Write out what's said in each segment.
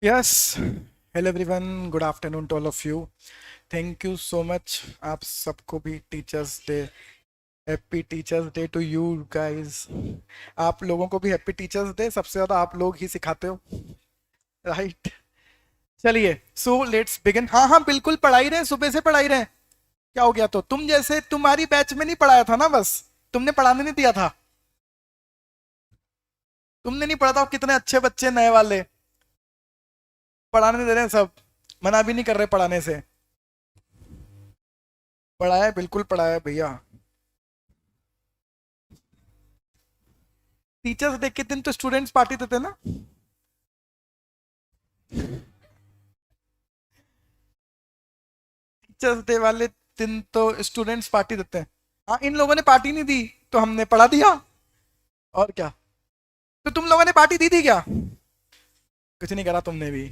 Yes. Hello everyone, good afternoon to all of you. Thank you so much. आप सबको भी teachers day, happy teachers day to you guys. आप लोगों को भी हैप्पी टीचर्स डे। सबसे ज़्यादा आप लोग ही सिखाते हो, राइट? चलिए, सो लेट्स बिगिन। हाँ हाँ, बिल्कुल पढ़ा ही रहे, सुबह से पढ़ा ही रहे। क्या हो गया? तो तुम जैसे तुम्हारी बैच में नहीं पढ़ाया था ना, बस तुमने पढ़ाने नहीं दिया था। तुमने नहीं पढ़ा था। कितने अच्छे बच्चे नए वाले पढ़ाने नहीं दे रहे हैं सब। मना भी नहीं कर रहे पढ़ाने से। पढ़ाया, बिल्कुल पढ़ाया भैया। टीचर्स डे के दिन तो स्टूडेंट्स पार्टी देते ना। टीचर्स डे वाले दिन तो स्टूडेंट्स पार्टी देते हैं। हाँ, इन लोगों ने पार्टी नहीं दी तो हमने पढ़ा दिया। और क्या? तो तुम लोगों ने पार्टी दी थी क्या? कुछ नहीं करा तुमने भी।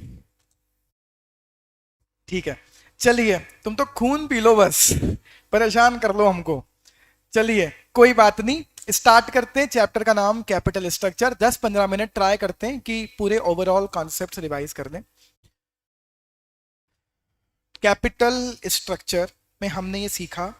ठीक है, चलिए, तुम तो खून पी लो बस, परेशान कर लो हमको। चलिए, कोई बात नहीं। स्टार्ट करते हैं। चैप्टर का नाम कैपिटल स्ट्रक्चर। 10-15 मिनट ट्राई करते हैं कि पूरे ओवरऑल कॉन्सेप्ट रिवाइज कर लें। कैपिटल स्ट्रक्चर में हमने ये सीखा।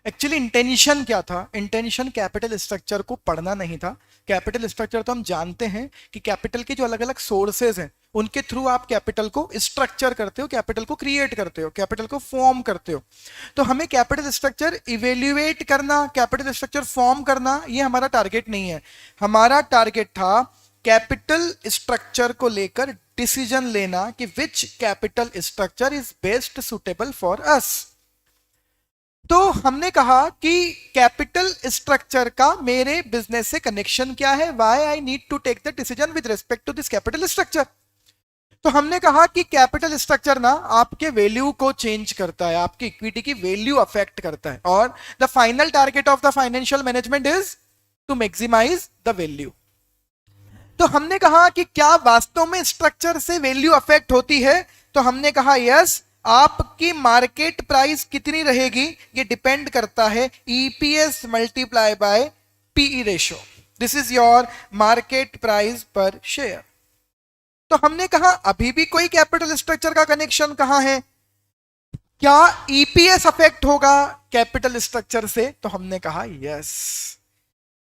एक्चुअली इंटेंशन क्या था? इंटेंशन कैपिटल स्ट्रक्चर को पढ़ना नहीं था। कैपिटल स्ट्रक्चर तो हम जानते हैं कि कैपिटल के जो अलग अलग सोर्सेज हैं उनके थ्रू आप कैपिटल को स्ट्रक्चर करते हो, कैपिटल को क्रिएट करते हो, कैपिटल को फॉर्म करते हो। तो हमें कैपिटल स्ट्रक्चर इवेल्युएट करना, कैपिटल स्ट्रक्चर फॉर्म करना, ये हमारा टारगेट नहीं है। हमारा टारगेट था कैपिटल स्ट्रक्चर को लेकर डिसीजन लेना कि which capital structure is best suitable for us. तो हमने कहा कि कैपिटल स्ट्रक्चर का मेरे बिजनेस से कनेक्शन क्या है, why I need to take the decision with respect to this capital structure. तो हमने कहा कि कैपिटल स्ट्रक्चर ना आपके वैल्यू को चेंज करता है, आपकी इक्विटी की वैल्यू अफेक्ट करता है, और the final target of the financial management is to maximise the value. तो हमने कहा कि क्या वास्तव में स्ट्रक्चर से वैल्यू अफेक्ट होती है? तो हमने कहा यस। आपकी मार्केट प्राइस कितनी रहेगी ये डिपेंड करता है EPS multiply by PE ratio. This is your market price per share. तो हमने कहा अभी भी कोई कैपिटल स्ट्रक्चर का कनेक्शन कहां है? क्या ईपीएस अफेक्ट होगा कैपिटल स्ट्रक्चर से? तो हमने कहा yes.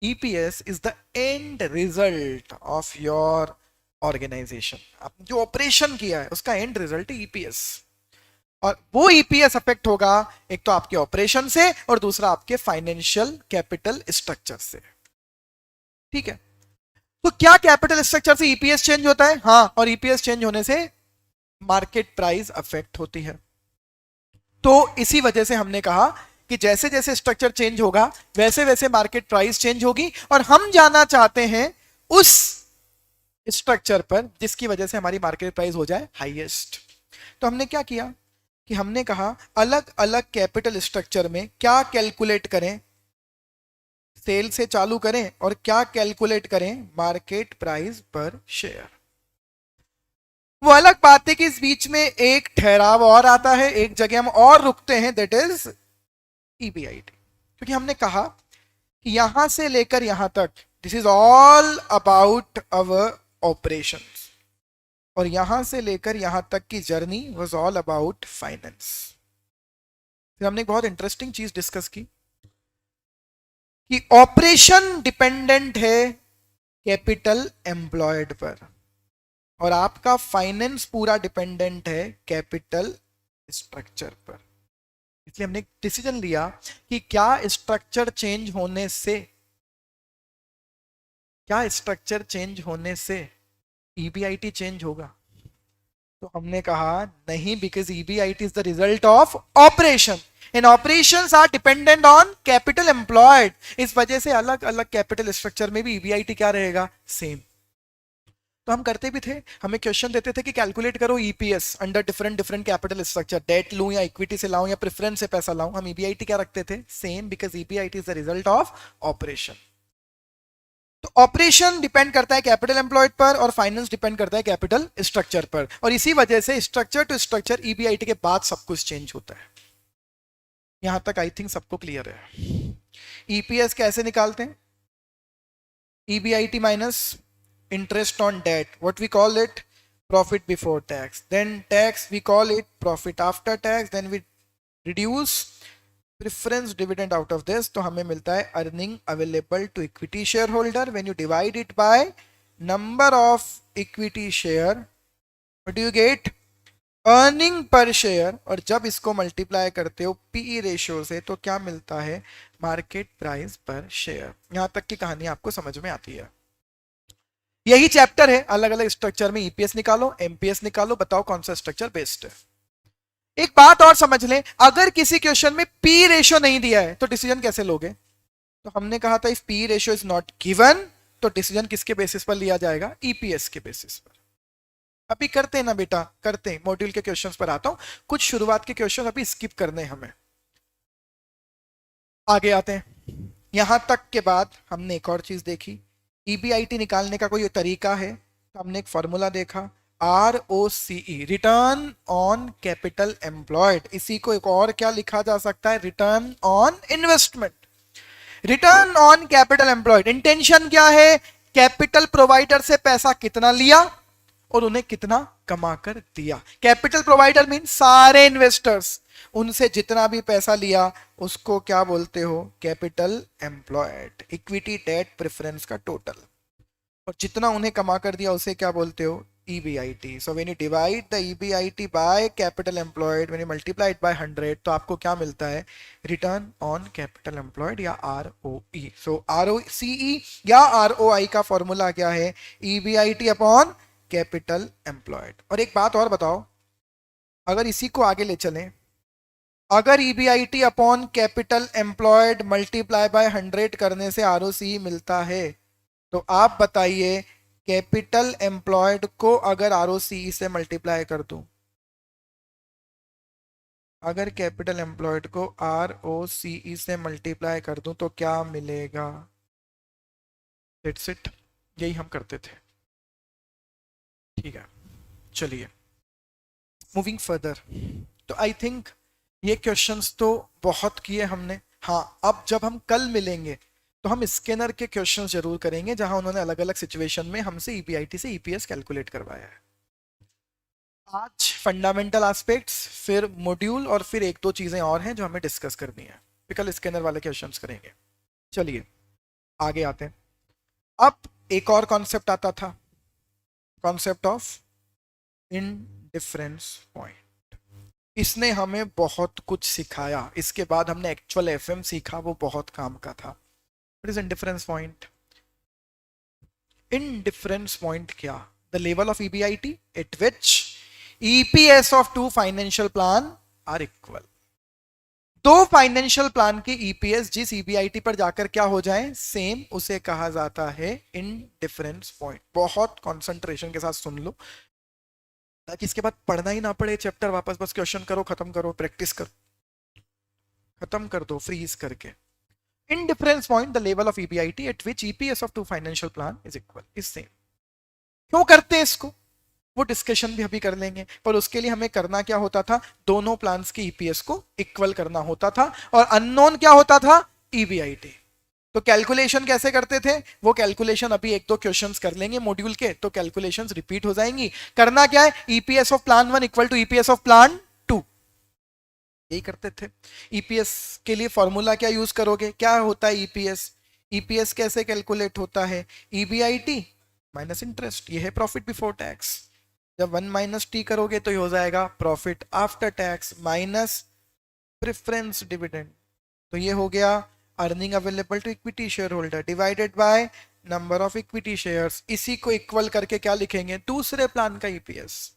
EPS is the end result of your organisation. आपने जो ऑपरेशन किया है उसका एंड रिजल्ट है ईपीएस। और वो ईपीएस अफेक्ट होगा एक तो आपके ऑपरेशन से और दूसरा आपके फाइनेंशियल कैपिटल स्ट्रक्चर से। ठीक है? तो क्या कैपिटल स्ट्रक्चर से ईपीएस चेंज होता है? हाँ, और ईपीएस चेंज होने से मार्केट प्राइस अफेक्ट होती है। तो इसी वजह से हमने कहा कि जैसे जैसे स्ट्रक्चर चेंज होगा वैसे वैसे मार्केट प्राइस चेंज होगी, और हम जाना चाहते हैं उस स्ट्रक्चर पर जिसकी वजह से हमारी मार्केट प्राइस हो जाए हाईएस्ट। तो हमने क्या किया कि हमने कहा अलग अलग कैपिटल स्ट्रक्चर में क्या कैलकुलेट करें, सेल से चालू करें, और क्या कैलकुलेट करें मार्केट प्राइस पर शेयर। वो अलग बात है कि इस बीच में एक ठहराव और आता है, एक जगह हम और रुकते हैं, दैट इज ईबीआईटी। क्योंकि हमने कहा कि यहां से लेकर यहां तक this is all about our operations, और यहां से लेकर यहां तक की journey was all about finance. फिर हमने एक बहुत इंटरेस्टिंग चीज डिस्कस की कि ऑपरेशन डिपेंडेंट है कैपिटल एम्प्लॉयड पर, और आपका फाइनेंस पूरा डिपेंडेंट है कैपिटल स्ट्रक्चर पर। इसलिए हमने डिसीजन लिया कि क्या स्ट्रक्चर चेंज होने से ईबीआईटी चेंज होगा? तो हमने कहा नहीं, because EBIT is the result of operation and operations are dependent on capital employed. इस वजह से अलग अलग कैपिटल स्ट्रक्चर में भी ईबीआईटी क्या रहेगा? सेम। तो हम करते भी थे, हमें क्वेश्चन देते थे कि कैलकुलेट करो EPS under different different capital structure, debt लूं या इक्विटी से लाऊं या प्रेफरेंस से पैसा लाऊं। हम ईबीआईटी क्या रखते थे? Same, because EBIT is the result of operation. तो ऑपरेशन डिपेंड करता है कैपिटल एम्प्लॉयड पर और फाइनेंस डिपेंड करता है कैपिटल स्ट्रक्चर पर, और इसी वजह से स्ट्रक्चर टू स्ट्रक्चर ईबीआईटी के बाद सब कुछ चेंज होता है। यहां तक आई थिंक सबको क्लियर है। ईपीएस कैसे निकालते हैं? EBIT minus interest on debt, what we call it profit before tax, then tax we call it profit after tax, then we reduce preference dividend out of this, तो हमें मिलता है earning available to equity shareholder. When you divide it by number of equity share, what do you get? Earning per share. और जब इसको multiply करते हो PE ratio से तो क्या मिलता है? Market price per share. यहां तक की कहानी आपको समझ में आती है. यही चैप्टर है. अलग अलग स्ट्रक्चर में ईपीएस निकालो, एमपीएस निकालो, बताओ कौन सा स्ट्रक्चर बेस्ट है. एक बात और समझ लें, अगर किसी क्वेश्चन में पी रेशियो नहीं दिया है तो डिसीजन कैसे लोगे? तो हमने कहा था if P ratio is not given तो डिसीजन किसके बेसिस पर लिया जाएगा? ईपीएस के बेसिस पर. अभी करते हैं ना बेटा, करते हैं. मॉड्यूल के क्वेश्चंस पर आता हूं. कुछ शुरुआत के क्वेश्चन अभी स्किप करने हमें. आगे आते हैं. यहां तक के बाद हमने एक और चीज देखी. ईबीआईटी निकालने का कोई तरीका है? तो हमने एक फॉर्मूला देखा, ROCE, return on capital employed. इसी को एक और क्या लिखा जा सकता है? Return on investment. Return on capital employed. Intention क्या है? कैपिटल प्रोवाइडर से पैसा कितना लिया और उन्हें कितना कमा कर दिया. कैपिटल प्रोवाइडर मीन सारे इन्वेस्टर्स, उनसे जितना भी पैसा लिया उसको क्या बोलते हो? Capital employed. Equity debt preference का टोटल, और जितना उन्हें कमा कर दिया उसे क्या बोलते हो? EBIT. So when you divide the EBIT by capital employed, when you multiply it by 100, तो आपको क्या मिलता है? Return on capital employed या ROE. So ROCE या ROI का फॉर्मूला क्या है? EBIT upon capital employed. और एक बात और बताओ, अगर इसी को आगे ले चलें, अगर EBIT upon capital employed multiply by 100 करने से ROCE मिलता है, तो आप बताइए कैपिटल एम्प्लॉयड को अगर ROCE से मल्टीप्लाई कर दूं, अगर कैपिटल एम्प्लॉयड को ROCE से मल्टीप्लाई कर दूं तो क्या मिलेगा? That's it. यही हम करते थे. ठीक है, चलिए मूविंग फर्दर. तो आई थिंक ये क्वेश्चंस तो बहुत किए हमने. हाँ, अब जब हम कल मिलेंगे तो हम स्कैनर के क्वेश्चंस जरूर करेंगे जहां उन्होंने अलग अलग सिचुएशन में हमसे EBIT से EPS कैलकुलेट करवाया है. आज फंडामेंटल एस्पेक्ट्स, फिर मॉड्यूल, और फिर एक दो चीजें और हैं जो हमें डिस्कस करनी है. कल स्कैनर वाले क्वेश्चंस करेंगे. चलिए आगे आते हैं. अब एक और कॉन्सेप्ट आता था, कॉन्सेप्ट ऑफ इनडिफरेंस पॉइंट. इसने हमें बहुत कुछ सिखाया. इसके बाद हमने एक्चुअल FM सीखा, वो बहुत काम का था. What is indifference point? Indifference point क्या? The level of EBIT at which EPS of two financial plan are equal. दो फाइनेंशियल प्लान के EPS जिस EBIT पर जाकर क्या हो जाए? सेम, उसे कहा जाता है इंडिफरेंस पॉइंट. बहुत कंसंट्रेशन के साथ सुन लो ताकि इसके बाद पढ़ना ही ना पड़े चैप्टर वापस. बस क्वेश्चन करो, खत्म करो, प्रैक्टिस करो, खत्म कर दो फ्रीज करके. Indifference point, the level of EBIT at which EPS of two financial plan is equal, is same. क्यों करते हैं इसको? वो डिस्कशन भी अभी कर लेंगे. पर उसके लिए हमें करना क्या होता था? दोनों प्लान्स के EPS को इक्वल करना होता था. और अननोन क्या होता था? EBIT. तो कैलकुलेशन कैसे करते थे? वो कैलकुलेशन अभी एक दो क्वेश्चंस कर लेंगे मॉड्यूल के, तो कैलकुलेशंस रिपीट हो जाएंगी. करना क्या है? EPS of plan 1 equal to EPS of plan 2. यही करते थे. EPS के लिए फॉर्मूला क्या यूज करोगे? क्या होता है EPS? EPS कैसे कैलकुलेट होता है? EBIT minus interest. ये है प्रॉफिट बिफोर टैक्स. जब 1 माइनस टी करोगे तो ये हो जाएगा profit after tax minus preference dividend. तो ये हो गया earning available to equity shareholder divided by number of equity shares. इसी को इक्वल करके क्या लिखेंगे? दूसरे प्लान का EPS.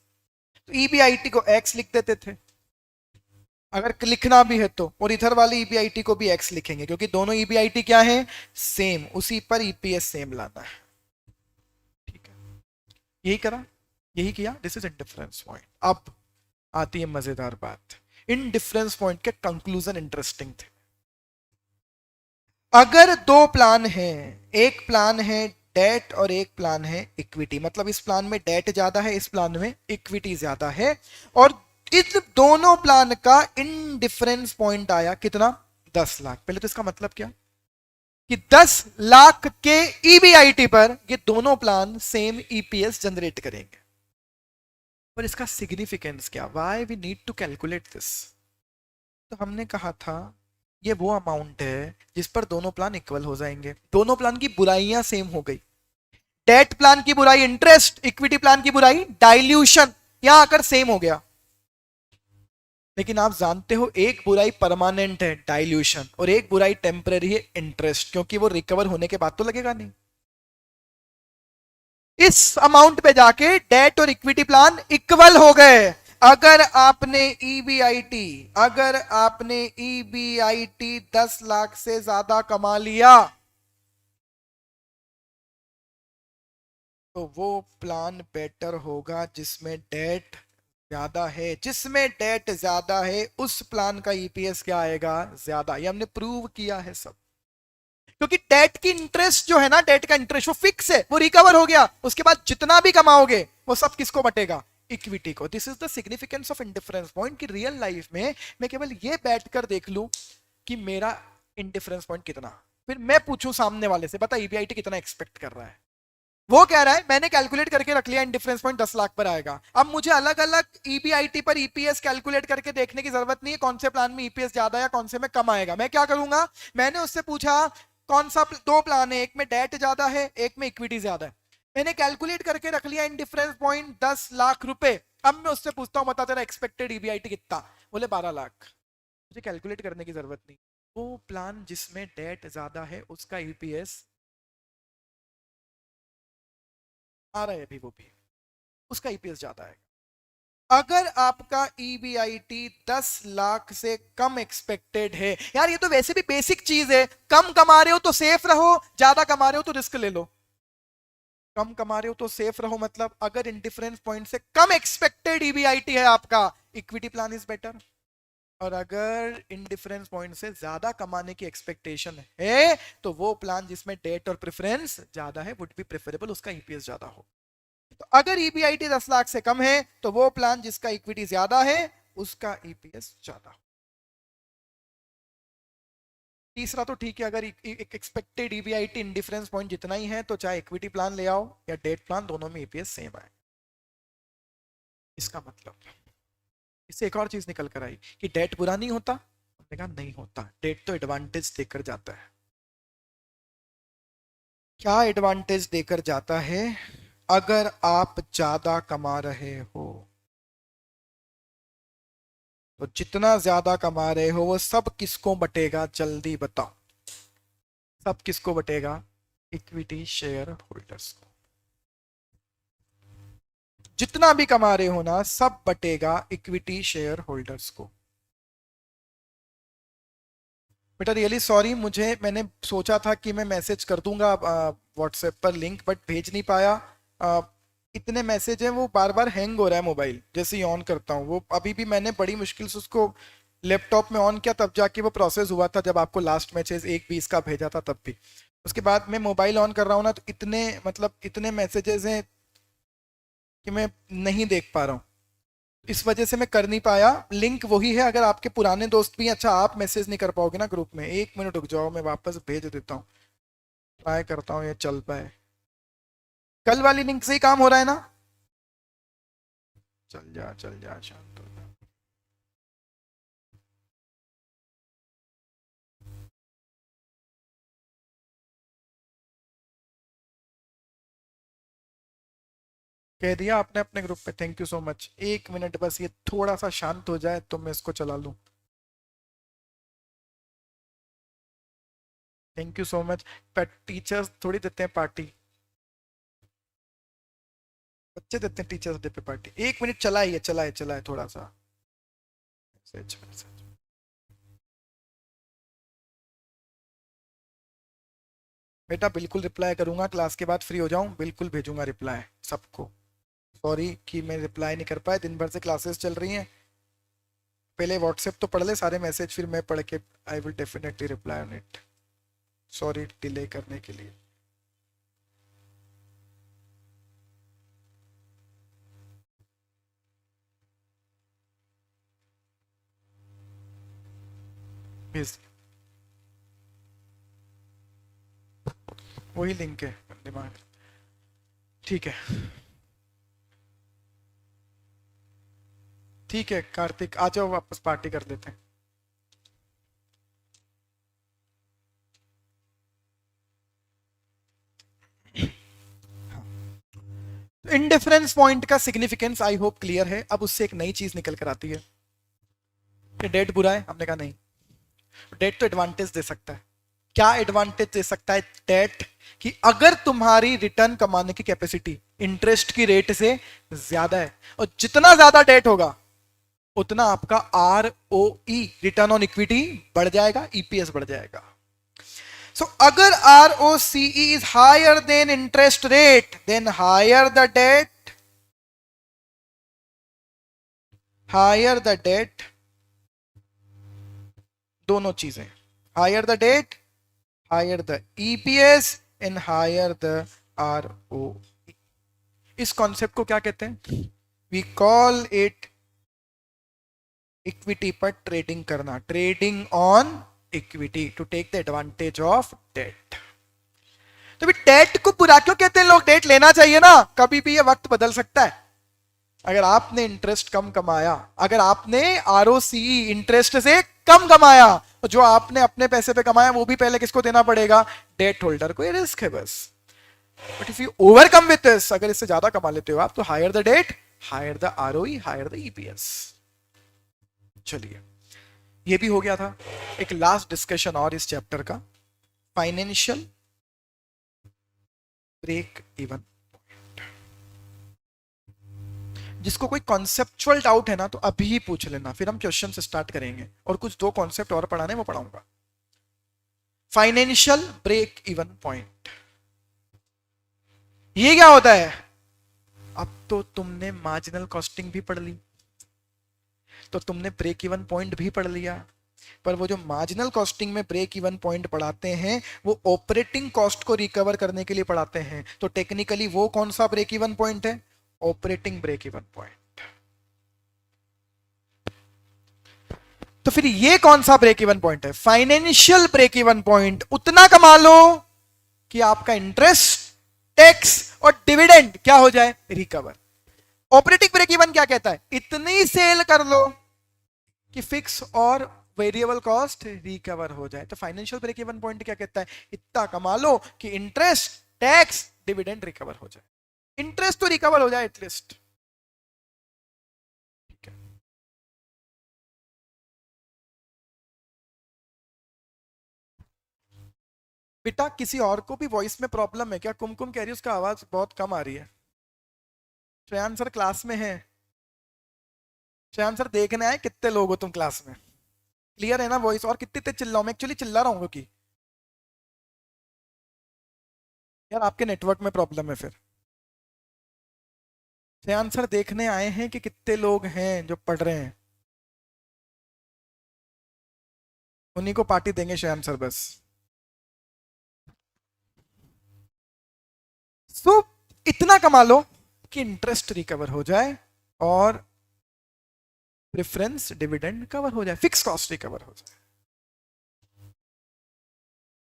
तो EBIT को X लिख देते थे अगर लिखना भी है तो, और इधर वाले EBIT को भी X लिखेंगे क्योंकि दोनों EBIT क्या है? सेम. उसी पर EPS सेम लाना है. ठीक है, यही करा, यही किया. This is indifference point. अब आती है मजेदार बात. इंडिफरेंस पॉइंट के कंक्लूजन इंटरेस्टिंग थे. अगर दो प्लान हैं, एक प्लान है डेट और एक प्लान है इक्विटी, मतलब इस प्लान में डेट ज्यादा है, इस प्लान में इक्विटी ज्यादा है, और इस दोनों प्लान का इंडिफरेंस पॉइंट आया कितना? 10 लाख. पहले तो इसका मतलब क्या कि 10 लाख के EBIT पर ये दोनों प्लान सेम EPS जनरेट करेंगे. पर इसका सिग्निफिकेंस क्या, why we need to calculate this? तो हमने कहा था ये वो अमाउंट है जिस पर दोनों प्लान इक्वल हो जाएंगे, दोनों प्लान की बुराइयां सेम हो गई। डेट प्लान की बुराई इंटरेस्ट, इक्विटी प्लान की बुराई डाइल्यूशन, यहां आकर सेम हो गया। लेकिन आप जानते हो एक बुराई परमानेंट है डाइल्यूशन, और एक बुराई टेम्पररी है इंटरेस्ट, क्योंकि वो रिकवर होने के बाद तो लगेगा नहीं। इस अमाउंट पे जाके डेट और इक्विटी प्लान इक्वल हो गए। अगर आपने ईबीआईटी अगर आपने ईबीआईटी 10 लाख से ज्यादा कमा लिया तो वो प्लान बेटर होगा जिसमें डेट ज्यादा है। जिसमें डेट ज्यादा है उस प्लान का ईपीएस क्या आएगा, ज्यादा। ये हमने प्रूव किया है सब। क्योंकि डेट की इंटरेस्ट जो है ना, डेट का इंटरेस्ट वो फिक्स है, वो रिकवर हो गया, उसके बाद जितना भी कमाओगे वो सब किसको बटेगा, इक्विटी को। This is the significance of indifference point, कि रियल लाइफ में मैं केवल ये बैठकर देख लूं कि मेरा इंडिफरेंस पॉइंट कितना, फिर मैं पूछूं सामने वाले से बता ईबीआईटी कितना एक्सपेक्ट कर रहा है। वो कह रहा है मैंने कैलकुलेट करके रख लिया इंडिफरेंस पॉइंट 10 लाख पर आएगा, अब मुझे अलग अलग ईबीआईटी पर ईपीएस कैलकुलेट करके देखने की जरूरत नहीं है कौन से प्लान में ईपीएस ज्यादा या कौन से में कम आएगा। मैं क्या करूंगा, मैंने उससे पूछा कौन सा दो प्लान है, एक में डेट ज्यादा है एक में इक्विटी ज्यादा है, मैंने कैलकुलेट करके रख लिया इंडिफरेंस पॉइंट 10 लाख रुपए। अब मैं उससे पूछता हूं बता तेरा एक्सपेक्टेड ईबीआईटी कितना, बोले 12 लाख। मुझे कैलकुलेट करने की जरूरत नहीं, वो प्लान जिसमें डेट ज्यादा है उसका ईपीएस आ रहा है अभी, वो भी उसका ईपीएस ज्यादा है। अगर आपका ईबीआईटी 10 लाख से कम एक्सपेक्टेड है, यार ये तो वैसे भी बेसिक चीज है, कम कमा रहे हो तो सेफ रहो, ज्यादा कमा रहे हो तो रिस्क ले लो। कम कमा रहे हो तो सेफ रहो मतलब अगर इंडिफरेंस पॉइंट से कम एक्सपेक्टेड ईबीआईटी है आपका, इक्विटी प्लान इज बेटर। और अगर इंडिफरेंस पॉइंट से ज्यादा कमाने की एक्सपेक्टेशन है तो वो प्लान जिसमें डेट और प्रेफरेंस ज्यादा है वुड बी प्रेफरेबल, उसका ईपीएस ज्यादा हो। तो अगर ईबीआईटी 10 लाख से कम है तो वो प्लान जिसका इक्विटी ज्यादा है उसका ईपीएस ज्यादा। तीसरा तो ठीक है, अगर एक्सपेक्टेड ईबीआईटी इंडिफरेंस पॉइंट जितना ही है तो चाहे इक्विटी प्लान ले आओ या डेट प्लान, दोनों में ईपीएस सेम आए। इसका मतलब इससे एक और चीज निकल कर आई कि डेट बुरा नहीं होता, हमने कहा नहीं होता, डेट तो एडवांटेज देकर जाता है। क्या एडवांटेज देकर जाता है, अगर आप ज्यादा कमा रहे हो तो जितना ज्यादा कमा रहे हो वो सब किसको बटेगा, जल्दी बताओ, सब किसको बटेगा, इक्विटी शेयर होल्डर्स को। जितना भी कमा रहे हो ना सब बटेगा इक्विटी शेयर होल्डर्स को। बेटा रियली सॉरी, मैंने सोचा था कि मैं मैसेज कर दूंगा व्हाट्सएप पर लिंक, बट भेज नहीं पाया। आ, इतने मैसेज हैं, वो बार बार हैंग हो रहा है मोबाइल, जैसे ही ऑन करता हूँ वो, अभी भी मैंने बड़ी मुश्किल से उसको लैपटॉप में ऑन किया तब जाके वो प्रोसेस हुआ था, जब आपको लास्ट मैसेज 1:20 का भेजा था तब भी। उसके बाद मैं मोबाइल ऑन कर रहा हूँ ना तो इतने मतलब इतने मैसेजेस हैं कि मैं नहीं देख पा रहा हूँ, इस वजह से मैं कर नहीं पाया। लिंक वही है, अगर आपके पुराने दोस्त भी, अच्छा आप मैसेज नहीं कर पाओगे ना ग्रुप में, 1 मिनट रुक जाओ मैं वापस भेज देता हूँ, ट्राई करता हूँ ये चल पाए। कल वाली लिंक से ही काम हो रहा है ना, चल जा शांत हो जा। कह दिया आपने अपने ग्रुप पे, thank you so much. 1 minute बस, ये थोड़ा सा शांत हो जाए तो मैं इसको चला लूँ। Thank you so much. Teachers थोड़ी देते हैं पार्टी, बच्चे देते हैं टीचर्स डे पे पार्टी। 1 मिनट, चला है थोड़ा सा। सच में, सच में। बेटा बिल्कुल रिप्लाई करूंगा, क्लास के बाद फ्री हो जाऊं बिल्कुल भेजूंगा रिप्लाई सबको। सॉरी कि मैं रिप्लाई नहीं कर पाया, दिन भर से क्लासेस चल रही हैं। पहले व्हाट्सएप तो पढ़ ले सारे मैसेज, फिर मैं पढ़ के I will definitely reply on it. Sorry delay करने के लिए। भेज, वही लिंक है दिमाग। ठीक है। ठीक है कार्तिक, आ जाओ वापस पार्टी कर लेते हैं। इंडिफरेंस पॉइंट का सिग्निफिकेंस आई होप क्लियर है। अब उससे एक नई चीज निकल कर आती है कि डेट बुरा है, हमने कहा नहीं, डेट तो एडवांटेज दे सकता है। क्या एडवांटेज दे सकता है डेट? कि अगर तुम्हारी रिटर्न कमाने की कैपेसिटी इंटरेस्ट की रेट से ज्यादा है, और जितना ज्यादा डेट होगा उतना आपका R O E return on equity बढ़ जाएगा, ईपीएस बढ़ जाएगा। सो अगर R O C is higher than interest rate, then higher the debt, higher the debt, दोनों चीजें, higher the debt, higher the EPS and higher the R O. इस concept को क्या कहते हैं? वी कॉल इट इक्विटी पर trading करना, trading on equity to take the advantage of debt. तो भी डेट को बुरा क्यों कहते हैं लोग? डेट लेना चाहिए ना, कभी भी ये वक्त बदल सकता है। अगर आपने इंटरेस्ट कम कमाया, अगर आपने आरओसीई इंटरेस्ट से कम कमाया, तो जो आपने अपने पैसे पे कमाया वो भी पहले किसको देना पड़ेगा? डेट होल्डर को। ये रिस्क है बस। But if you overcome with this, अगर इससे ज्यादा कमा लेते हो आप, तो higher the debt, higher the ROE, higher the EPS. चलिए, ये भी हो गया था। एक लास्ट डिस्कशन और इस चैप्टर का, फाइनेंशियल ब्रेक इवन। जिसको कोई कॉन्सेप्चुअल डाउट है ना तो अभी ही पूछ लेना, फिर हम क्वेश्चन से स्टार्ट करेंगे और कुछ दो कॉन्सेप्ट और पढ़ाने वो पढ़ाऊंगा। फाइनेंशियल ब्रेक इवन पॉइंट, ये क्या होता है? अब तो तुमने मार्जिनल कॉस्टिंग भी पढ़ ली, तो तुमने ब्रेक इवन पॉइंट भी पढ़ लिया, पर वो जो मार्जिनल कॉस्टिंग में ब्रेक इवन पॉइंट पढ़ाते हैं वो ऑपरेटिंग कॉस्ट को रिकवर करने के लिए पढ़ाते हैं। तो टेक्निकली वो कौन सा ब्रेक इवन पॉइंट है? Operating break even point. तो फिर ये कौन सा ब्रेक इवन पॉइंट है? Financial break even point. उतना कमा लो कि आपका इंटरेस्ट, टैक्स और डिविडेंड क्या हो जाए? रिकवर। ऑपरेटिंग ब्रेक इवन क्या कहता है? इतनी सेल कर लो कि फिक्स और वेरिएबल कॉस्ट रिकवर हो जाए। तो फाइनेंशियल ब्रेक इवन पॉइंट क्या कहता है? इतना कमा लो कि इंटरेस्ट, टैक्स, डिविडेंड रिकवर हो जाए। इंटरेस्ट तो रिकवर हो जाए एटलीस्ट। ठीक है, बेटा किसी और को भी वॉइस में प्रॉब्लम है क्या? कुमकुम कह रही है उसका आवाज बहुत कम आ रही है। श्रेयान सर क्लास में है। श्रेयान सर देखने आए कितने लोग हो तुम क्लास में, क्लियर है ना वॉइस? और कितने तेज चिल्लाऊं? मैं एक्चुअली चिल्ला रहा हूँ कि यार आपके नेटवर्क में प्रॉब्लम है। फिर श्रेयान सर देखने आए हैं कि कितने लोग हैं जो पढ़ रहे हैं, उन्हीं को पार्टी देंगे श्रेयान सर बस। सो इतना कमा लो कि इंटरेस्ट रिकवर हो जाए और प्रेफरेंस डिविडेंड कवर हो जाए, फिक्स कॉस्ट रिकवर हो जाए।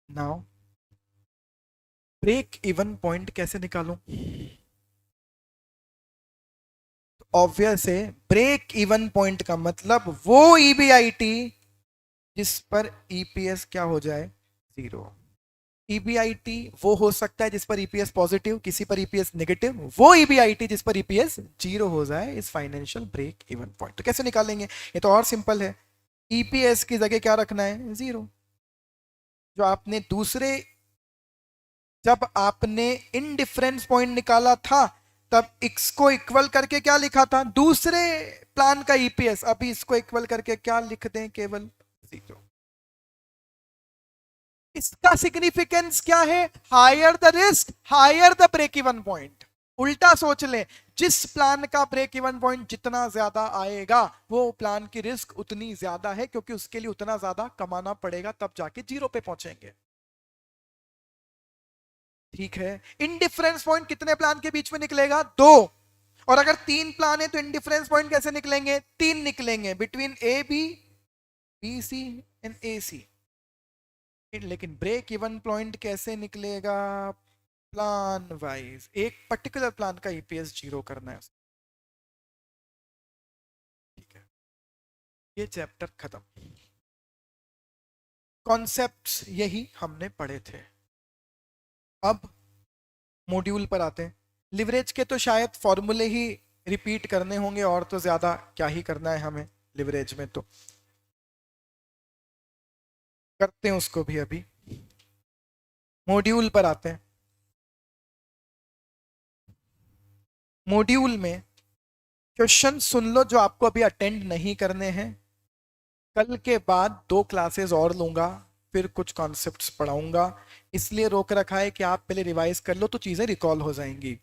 नाउ ब्रेक इवन पॉइंट कैसे निकालूं? ऑब्वियस है, ब्रेक इवन पॉइंट का मतलब वो ईबीआईटी जिस पर ईपीएस क्या हो जाए? जीरो। ईबीआईटी वो हो सकता है जिस पर ईपीएस पॉजिटिव, किसी पर ईपीएस नेगेटिव, वो ईबीआईटी जिस पर ईपीएस जीरो हो जाए इस फाइनेंशियल ब्रेक इवन पॉइंट। तो कैसे निकालेंगे? ये तो और सिंपल है, ईपीएस की जगह क्या रखना है? जीरो। जो आपने दूसरे, जब आपने इनडिफरेंस पॉइंट निकाला था तब x को इक्वल करके क्या लिखा था? दूसरे प्लान का ईपीएस। अभी इसको इक्वल करके क्या लिख दें? केवल जीरो। इसका सिग्निफिकेंस क्या है? Higher the risk, higher the break even point. उल्टा सोच ले, जिस प्लान का ब्रेक इवन पॉइंट जितना ज्यादा आएगा वो प्लान की रिस्क उतनी ज्यादा है, क्योंकि उसके लिए उतना ज्यादा कमाना पड़ेगा, तब जाके जीरो पे पहुंचेंगे। ठीक है, इनडिफरेंस पॉइंट कितने प्लान के बीच में निकलेगा? दो। और अगर तीन प्लान है तो इनडिफरेंस पॉइंट कैसे निकलेंगे? तीन निकलेंगे, between a b, b c and a c. लेकिन ब्रेक इवन पॉइंट कैसे निकलेगा? प्लान वाइज, एक पर्टिकुलर प्लान का ईपीएस जीरो करना है। ठीक है, ये चैप्टर खत्म। कॉन्सेप्ट्स यही हमने पढ़े थे। अब मॉड्यूल पर आते हैं। लिवरेज के तो शायद फॉर्मूले ही रिपीट करने होंगे, और तो ज्यादा क्या ही करना है हमें लिवरेज में, तो करते हैं उसको भी। अभी मॉड्यूल पर आते हैं। मॉड्यूल में क्वेश्चन सुन लो जो आपको अभी अटेंड नहीं करने हैं। कल के बाद 2 क्लासेस और लूंगा, फिर कुछ कॉन्सेप्ट्स पढ़ाऊंगा। इसलिए रोक रखा है कि आप पहले रिवाइज कर लो तो चीजें रिकॉल हो जाएंगी।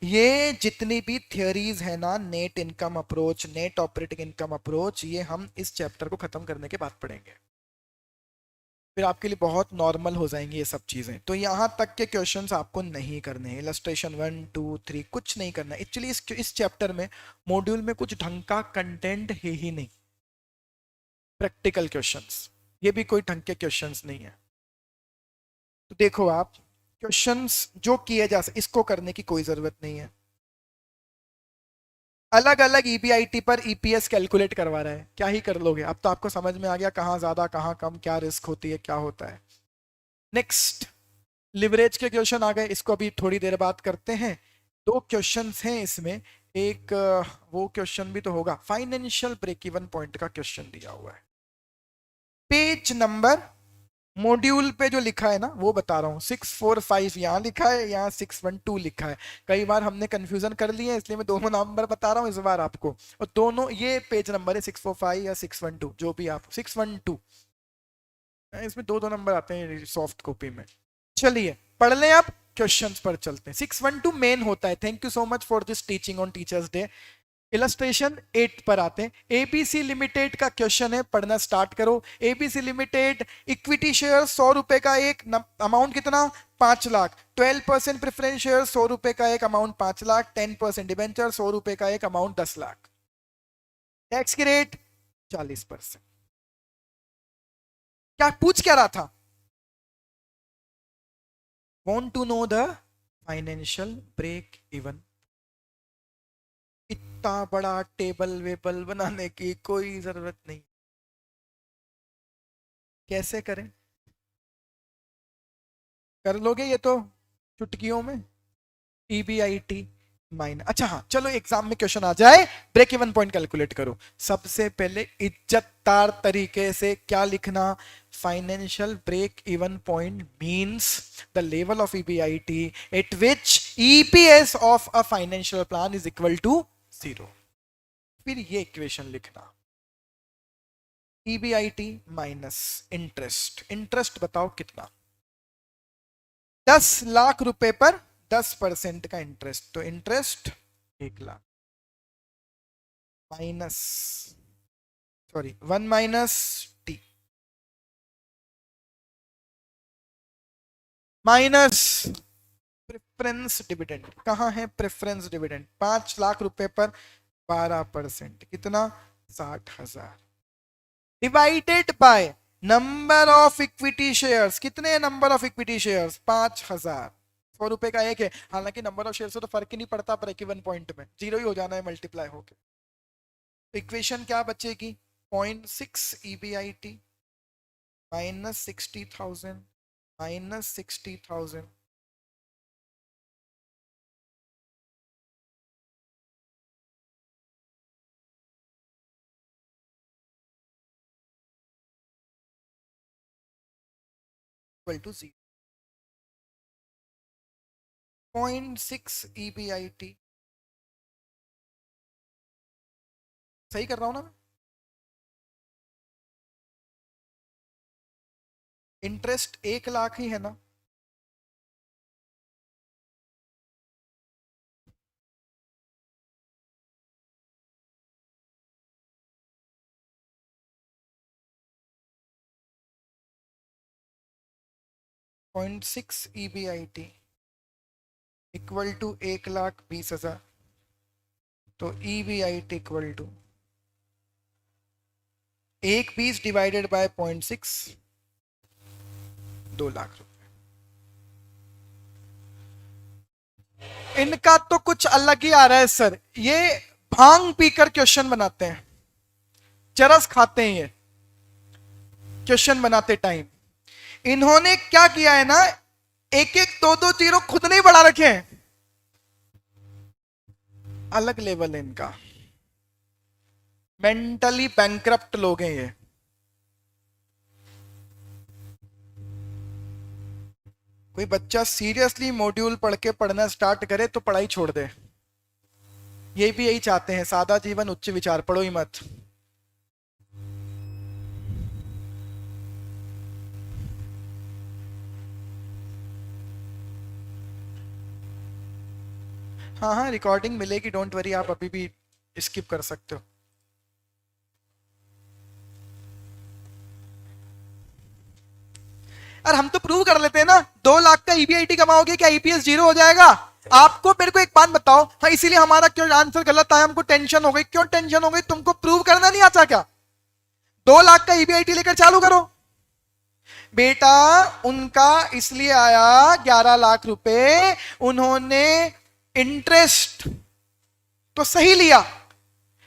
ये जितनी भी थियोरीज है ना, net income approach, net operating income approach, ये हम इस चैप्टर को खत्म करने के बाद पढ़ेंगे। फिर आपके लिए बहुत नॉर्मल हो जाएंगी ये सब चीजें। तो यहां तक के क्वेश्चंस आपको नहीं करने हैं। इलस्ट्रेशन 1 2 3 कुछ नहीं करना है एक्चुअली। इस चैप्टर में, मॉड्यूल में कुछ ढंग का कंटेंट है ही नहीं। प्रैक्टिकल क्वेश्चंस, ये भी कोई ढंग के क्वेश्चंस नहीं है। तो देखो आप, क्वेश्चंस जो किए जा सकते, इसको करने की कोई जरूरत नहीं है। अलग अलग ईबीआईटी पर ईपीएस कैलकुलेट करवा रहा है, क्या ही कर लोगे। अब तो आपको समझ में आ गया कहाँ ज्यादा कहाँ कम, क्या रिस्क होती है, क्या होता है। नेक्स्ट, लिवरेज के क्वेश्चन आ गए, इसको अभी थोड़ी देर बात करते हैं। 2 क्वेश्चंस हैं इसमें। एक वो क्वेश्चन भी तो होगा, फाइनेंशियल ब्रेक इवन पॉइंट का क्वेश्चन दिया हुआ है। पेज नंबर मॉड्यूल पे जो लिखा है ना वो बता रहा हूँ, 645 यहाँ लिखा है, यहाँ 612 लिखा है। कई बार हमने कंफ्यूजन कर लिया है, इसलिए मैं दोनों नंबर बता रहा हूँ इस बार आपको। और दोनों ये पेज नंबर है 645 या 612, जो भी आप 612, इसमें दो नंबर आते हैं सॉफ्ट कॉपी में। चलिए पढ़ लें, आप क्वेश्चंस पर चलते हैं। 612 मेन होता है। Thank you so much for this teaching on teachers day. Illustration 8 पर आते हैं। एबीसी लिमिटेड का क्वेश्चन है, पढ़ना स्टार्ट करो। एबीसी लिमिटेड इक्विटी शेयर 100 रुपए का एक, अमाउंट कितना 5 लाख। 12% प्रेफरेंस शेयर 100 रुपए का एक, अमाउंट 5 लाख। 10% डिबेंचर 100 रुपए का एक, अमाउंट 10 लाख। टैक्स की रेट 40%। क्या पूछ क्या रहा था? Want to know the financial break even. इतना बड़ा टेबल वेबल बनाने की कोई जरूरत नहीं। कैसे करें, कर लोगे ये तो चुटकियों में। ईबीआईटी माइनस, अच्छा हाँ चलो एग्जाम में क्वेश्चन आ जाए, ब्रेक इवन पॉइंट कैलकुलेट करो। सबसे पहले इज्जतदार तरीके से क्या लिखना, financial break even point means the level of EBIT at which EPS of a financial plan is equal to 0। फिर ये इक्वेशन लिखना, ईबीआईटी माइनस इंटरेस्ट। इंटरेस्ट बताओ कितना, 10 लाख रुपए पर 10% का इंटरेस्ट, तो interest 1 lakh minus, sorry 1 minus T minus preference dividend. कहां है प्रेफरेंस डिविडेंड? 5 लाख रुपए पर 12%, कितना 60,000, divided by number of equity shares. कितने नंबर ऑफ इक्विटी शेयर्स? 5,000। 100 रुपए का एक है, हालांकि नंबर ऑफ शेयर से तो फर्क ही नहीं पड़ता, ब्रेक इवन पॉइंट में 0 ही हो जाना है मल्टीप्लाई होके। इक्वेशन क्या बचेगी, 0.6 EBIT minus 60,000 minus 60,000, equal to 0। 0.6 EBIT, सही कर रहा हूं ना मैं? इंटरेस्ट 1 लाख ही है ना, पॉइंट 6 ईबीआईटी इक्वल टू 1,20,000, तो EBIT equal to 1,20 divided by 0.6, 2 lakh रुपए। इनका तो कुछ अलग ही आ रहा है सर, ये भांग पीकर क्वेश्चन बनाते हैं। चरस खाते हैं ये क्वेश्चन बनाते टाइम। इन्होंने क्या किया है ना, एक एक दो दो जीरो खुद नहीं बढ़ा रखे हैं, अलग लेवल है इनका, मेंटली बैंकरप्ट लोग हैं ये। कोई बच्चा सीरियसली मॉड्यूल पढ़ के पढ़ना स्टार्ट करे तो पढ़ाई छोड़ दे। ये भी यही चाहते हैं, सादा जीवन उच्च विचार, पढ़ो ही मत। हाँ हाँ, रिकॉर्डिंग मिलेगी, डोंट वरी, आप अभी भी स्किप कर सकते हो। और हम तो प्रूव कर लेते हैं ना, 2 लाख का ईबीआईटी कमाओगे क्या ईपीएस जीरो हो जाएगा? आपको मेरे को एक बात बताओ, हाँ इसीलिए हमारा क्यों आंसर गलत आया, हमको टेंशन हो गई। क्यों टेंशन हो गई? तुमको प्रूव करना नहीं आता क्या? 2 लाख का ईबीआईटी लेकर चालू करो बेटा। उनका इसलिए आया 11 लाख रुपए, उन्होंने इंटरेस्ट तो सही लिया,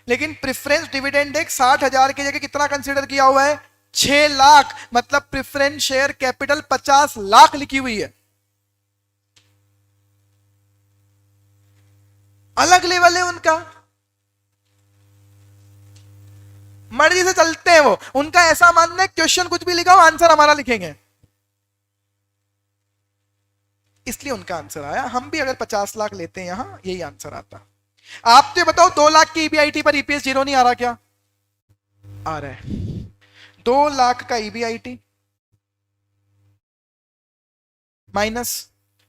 लेकिन प्रेफरेंस डिविडेंड एक 60,000 की जगह कितना कंसीडर किया हुआ है? 6 लाख। मतलब प्रेफरेंस शेयर कैपिटल 50 लाख लिखी हुई है। अलग लेवल है उनका, मर्जी से चलते हैं वो। उनका ऐसा मानना है क्वेश्चन कुछ भी लिखा हो आंसर हमारा लिखेंगे, इसलिए उनका आंसर आया। हम भी अगर 50 लाख लेते हैं यहां, यही आंसर आता। आप तो बताओ 2 लाख की ईबीआईटी पर ईपीएस जीरो नहीं आ रहा क्या? आ रहा है। 2 लाख का ईबीआईटी माइनस,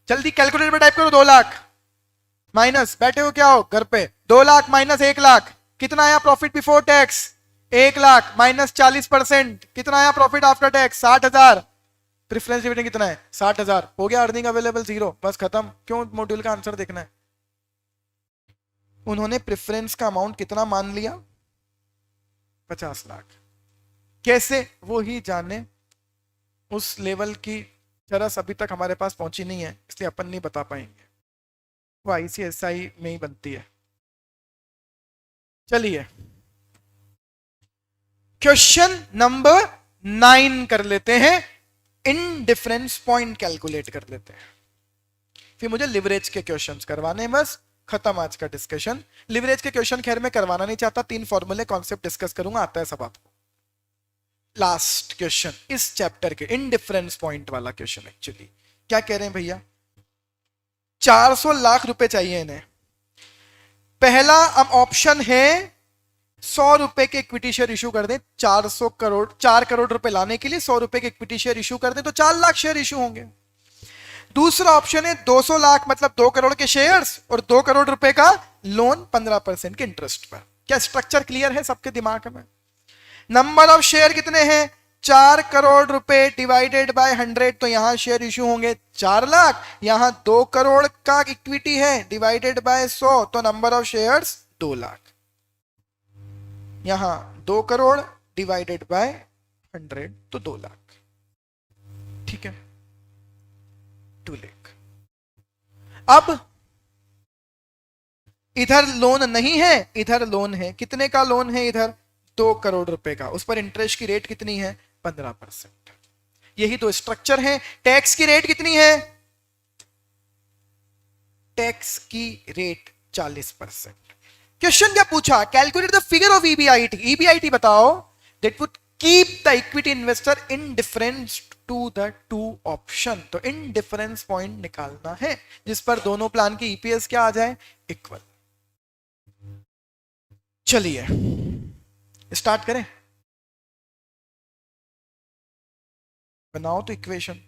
जल्दी कैलकुलेटर पे टाइप करो, 2 लाख माइनस, बैठे हो क्या हो घर पे, 2 लाख माइनस 1 लाख, कितना आया profit before tax? 1 lakh minus 40%, कितना आया profit after tax? 60,000। Preference dividend कितना है? 60,000। हो गया अर्निंग अवेलेबल जीरो, बस खत्म। क्यों मॉड्यूल का आंसर देखना है? उन्होंने प्रेफरेंस का अमाउंट कितना मान लिया? 50 लाख। कैसे? वो ही जाने, उस लेवल की चरस अभी तक हमारे पास पहुंची नहीं है, इसलिए अपन नहीं बता पाएंगे, वो आईसीएसआई में ही बनती है। चलिए क्वेश्चन नंबर 9 कर लेते हैं, इनडिफरेंस पॉइंट कैलकुलेट कर लेते हैं, फिर मुझे लिवरेज के क्वेश्चंस करवाने हैं, बस खत्म आज का डिस्कशन। लिवरेज के क्वेश्चन खैर मैं करवाना नहीं चाहता, 3 फॉर्मूले कॉन्सेप्ट डिस्कस करूंगा, आता है सब आपको। लास्ट क्वेश्चन इस चैप्टर के, इनडिफरेंस पॉइंट वाला क्वेश्चन। एक्चुअली क्या कह रहे हैं भैया, 400 लाख रुपए चाहिए इन्हें। पहला अब ऑप्शन है 100 रुपए के इक्विटी शेयर इशू कर दें, 400 करोड़ 4 करोड़ रुपए लाने के लिए 100 रुपए के इक्विटी शेयर इशू कर दें तो 4 लाख शेयर इशू होंगे। दूसरा ऑप्शन है 200 लाख मतलब 2 करोड़ के शेयर्स और 2 करोड़ रुपए का लोन 15% के इंटरेस्ट पर। क्या स्ट्रक्चर क्लियर है सबके दिमाग में? नंबर ऑफ शेयर कितने हैं? 4 करोड़ रुपए डिवाइडेड बाय 100, तो यहां शेयर इशू होंगे 4 लाख। यहां 2 करोड़ का इक्विटी है डिवाइडेड बाय 100, तो नंबर ऑफ शेयर्स 2 लाख। यहां 2 करोड़ डिवाइडेड बाय 100 तो 2 लाख। ठीक है, 2 लाख। अब इधर लोन नहीं है, इधर लोन है। कितने का लोन है? इधर 2 करोड़ रुपए का। उस पर इंटरेस्ट की रेट कितनी है? 15%। यही तो स्ट्रक्चर है। टैक्स की रेट कितनी है? टैक्स की रेट 40%। क्वेश्चन क्या पूछा? Calculate the figure of EBIT. EBIT बताओ that would keep the equity investor indifference to the 2 option. तो इनडिफरेंस पॉइंट निकालना है जिस पर दोनों प्लान की ईपीएस क्या आ जाए? इक्वल। चलिए स्टार्ट करें, बनाओ तो इक्वेशन।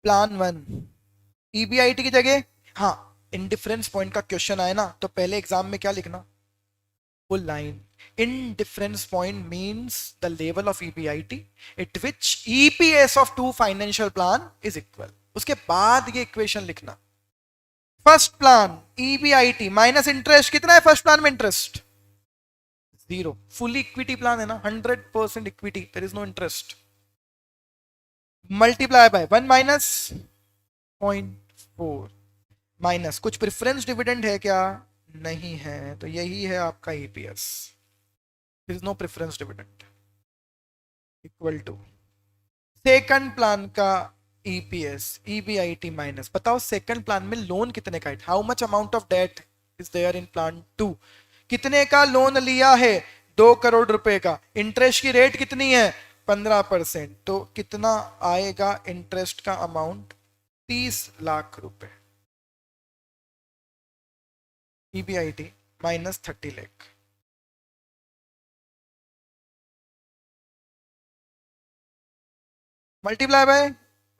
प्लान 1 ईबीआईटी की जगह, हाँ इनडिफरेंस पॉइंट का क्वेश्चन आए ना तो पहले एग्जाम में क्या लिखना? वो line, indifference point means the level of EBIT at which EPS of 2 financial plan is equal। उसके बाद ये इक्वेशन लिखना। First plan EBIT minus interest, कितना है फर्स्ट प्लान में इंटरेस्ट? 0। फुली इक्विटी प्लान है ना, 100% equity, there is no interest. Multiply by 1 - 0.4 minus कुछ प्रेफरेंस डिविडेंड है क्या? नहीं है, तो यही है आपका EPS, is no preference dividend, equal to second plan का ईपीएस ईबीआईटी माइनस, बताओ सेकंड प्लान में लोन कितने का है, how much amount of date is there in plan 2, कितने का लोन लिया है? 2 करोड़ रुपए का, इंटरेस्ट की रेट कितनी है? 15%, तो कितना आएगा इंटरेस्ट का अमाउंट? 30 लाख रुपए, EBIT minus 30 lakh, multiply by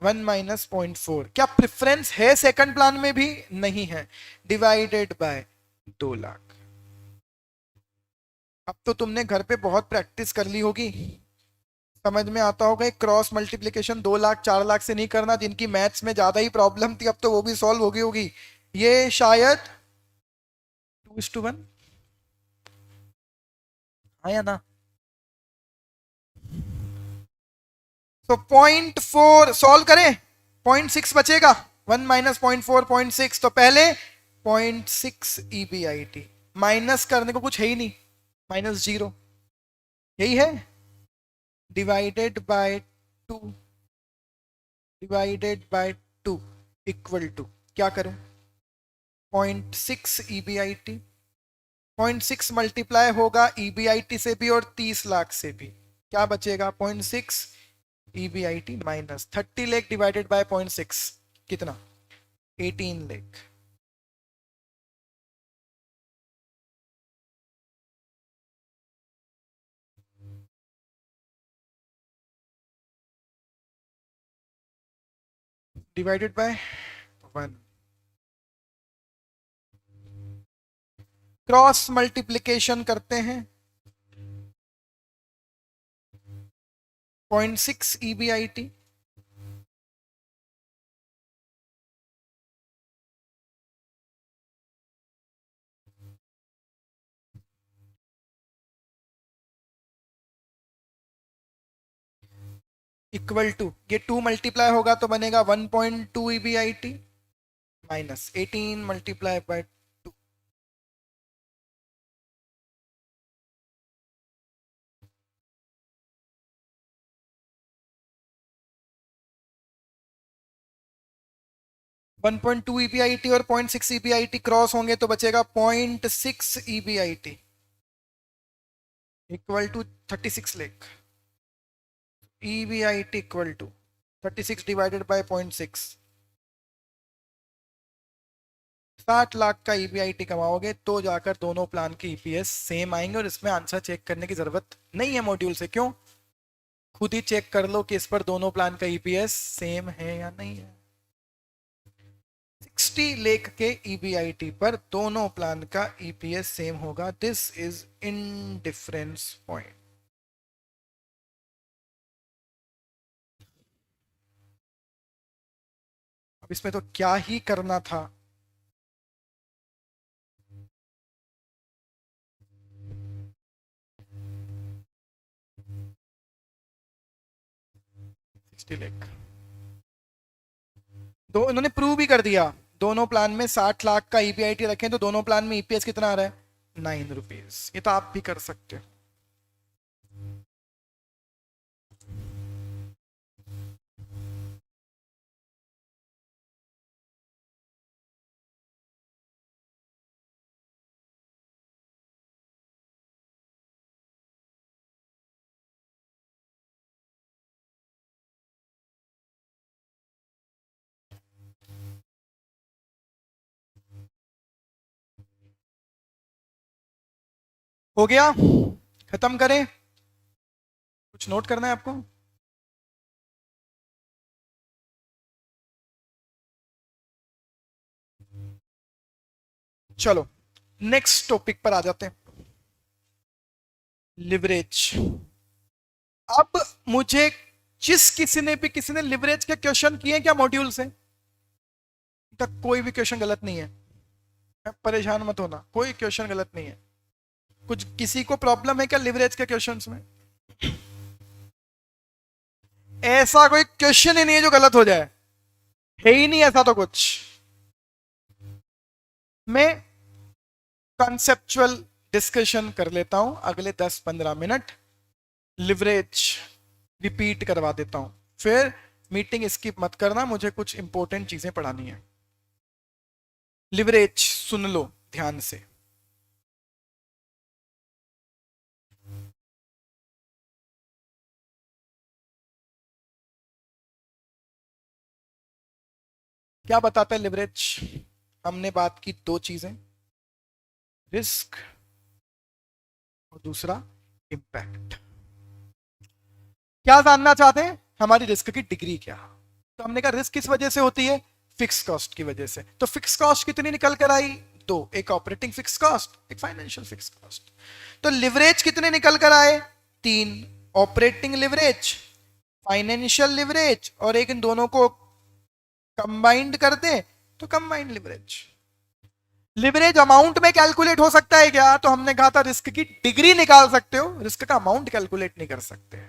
1 - 0.4, क्या प्रेफरेंस है सेकंड प्लान में भी? नहीं है, डिवाइडेड बाय 2 लाख। अब तो तुमने घर पे बहुत प्रैक्टिस कर ली होगी, समझ में आता होगा एक क्रॉस मल्टीप्लिकेशन 2 लाख 4 लाख से नहीं करना, जिनकी मैथ्स में ज्यादा ही प्रॉब्लम थी अब तो वो भी सॉल्व हो गई होगी। ये शायद 2:1, हाँ या ना? तो 0.4 सॉल्व करें, 0.6 बचेगा, 1 - 0.4 0.6, तो पहले 0.6 ईबीआईटी, माइनस करने को कुछ है ही नहीं, -0, यही है, divided by 2, divided by 2 equal to, क्या करूं? 0.6 ईबीआईटी, 0.6 मल्टीप्लाई होगा ईबीआईटी से भी और 30 लाख से भी, क्या बचेगा? 0.6 EBIT minus 30 lakh divided by 0.6, कितना? 18 lakh. Divided by 1, cross multiplication करते हैं, 0.6 ईबीआईटी, इक्वल टू, ये 2 मल्टीप्लाई होगा तो बनेगा 1.2 EBIT minus 18 multiply by 1.2 EBIT और 0.6 ईबीआईटी क्रॉस होंगे तो बचेगा 0.6 EBIT equal to 36 lakh, EBIT equal to 36 divided by 0.6, 60 lakh का ईबीआईटी कमाओगे तो जाकर दोनों प्लान के ईपीएस सेम आएंगे, और इसमें आंसर चेक करने की जरूरत नहीं है मॉड्यूल से, क्यों? खुद ही चेक कर लो कि इस पर दोनों प्लान का ईपीएस सेम है या नहीं है। 60 लाख के ईबीआईटी पर दोनों प्लान का ईपीएस सेम होगा, दिस इज इनडिफरेंस पॉइंट। अब इसमें तो क्या ही करना था, लाख दो इन्होंने प्रूव भी कर दिया, दोनों प्लान में 60 लाख का ईपीआईटी रखें तो दोनों प्लान में ईपीएस कितना आ रहा है? 9 रुपीज, ये तो आप भी कर सकते हो। हो गया, खत्म करें, कुछ नोट करना है आपको? चलो नेक्स्ट टॉपिक पर आ जाते हैं, लिवरेज। अब मुझे जिस किसी ने लिवरेज के क्वेश्चन किए क्या मॉड्यूल से तक, कोई भी क्वेश्चन गलत नहीं है, परेशान मत होना, कोई क्वेश्चन गलत नहीं है। कुछ किसी को प्रॉब्लम है क्या लिवरेज के क्वेश्चंस में? ऐसा कोई क्वेश्चन ही नहीं है जो गलत हो जाए, है ही नहीं ऐसा तो कुछ। मैं कॉन्सेप्चुअल डिस्कशन कर लेता हूं अगले 10-15 मिनट, लिवरेज रिपीट करवा देता हूं, फिर मीटिंग स्किप मत करना, मुझे कुछ इंपॉर्टेंट चीजें पढ़ानी है। लिवरेज सुन लो ध्यान से। क्या बताता है लिवरेज? हमने बात की दो चीजें, रिस्क और दूसरा इम्पैक्ट। क्या जानना चाहते हैं? हमारी रिस्क की डिग्री क्या। तो हमने कहा रिस्क किस वजह से होती है? फिक्स कॉस्ट की वजह से। तो फिक्स कॉस्ट कितनी निकल कर आई? दो, एक ऑपरेटिंग फिक्स कॉस्ट, एक फाइनेंशियल फिक्स कॉस्ट। तो लिवरेज कितने निकल कर आए? तीन, ऑपरेटिंग लिवरेज, फाइनेंशियल लिवरेज, और एक इन दोनों को कंबाइंड कर दे तो कंबाइंड लिवरेज। लिवरेज अमाउंट में कैलकुलेट हो सकता है क्या? तो हमने कहा था रिस्क की डिग्री निकाल सकते हो, रिस्क का अमाउंट कैलकुलेट नहीं कर सकते।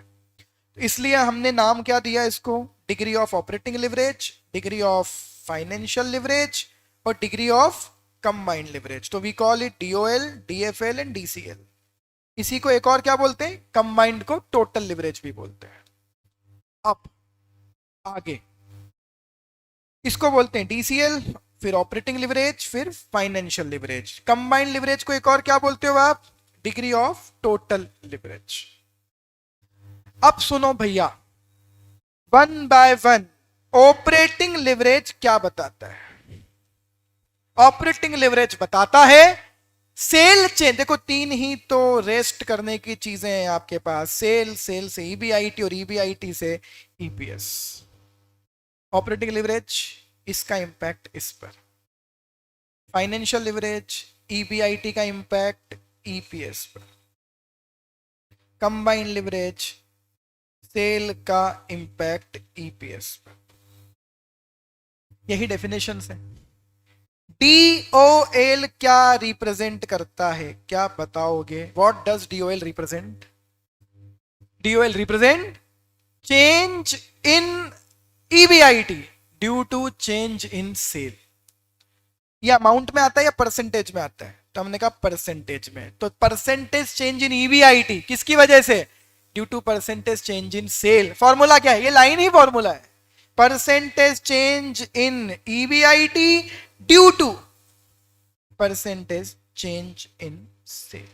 इसलिए हमने नाम क्या दिया इसको? Degree of operating leverage, degree of financial leverage और डिग्री ऑफ कंबाइंड लिवरेज। तो we call it DOL, DFL and DCL. इसी को एक और क्या बोलते हैं? कंबाइंड को टोटल लिवरेज भी बोलते हैं। अब आगे इसको बोलते हैं डीसीएल, फिर ऑपरेटिंग लिवरेज, फिर फाइनेंशियल लिवरेज। कंबाइंड लिवरेज को एक और क्या बोलते हो आप? Degree of total leverage. अब सुनो भैया, one by one operating leverage क्या बताता है? ऑपरेटिंग लिवरेज बताता है सेल चेंज। देखो तीन ही तो रेस्ट करने की चीजें हैं आपके पास, सेल, सेल से ईबीआईटी और ईबीआईटी से ईपीएस। ऑपरेटिंग लिवरेज, इसका इंपैक्ट इस पर। फाइनेंशियल लिवरेज, ईबीआईटी का इंपैक्ट ईपीएस पर। कंबाइंड लिवरेज, सेल का इंपैक्ट ईपीएस पर। यही डेफिनेशन है। डीओएल क्या रिप्रेजेंट करता है? क्या बताओगे? What does DOL represent? DOL represent change in EBIT due to change in sale. ये अमाउंट में आता है या परसेंटेज में आता है? तो हमने कहा परसेंटेज में। तो परसेंटेज चेंज इन ईबीआईटी किसकी वजह से? Due to percentage change in sale. Formula क्या है? ये लाइन ही फॉर्मूला है। Percentage change in EBIT due to percentage change in sale.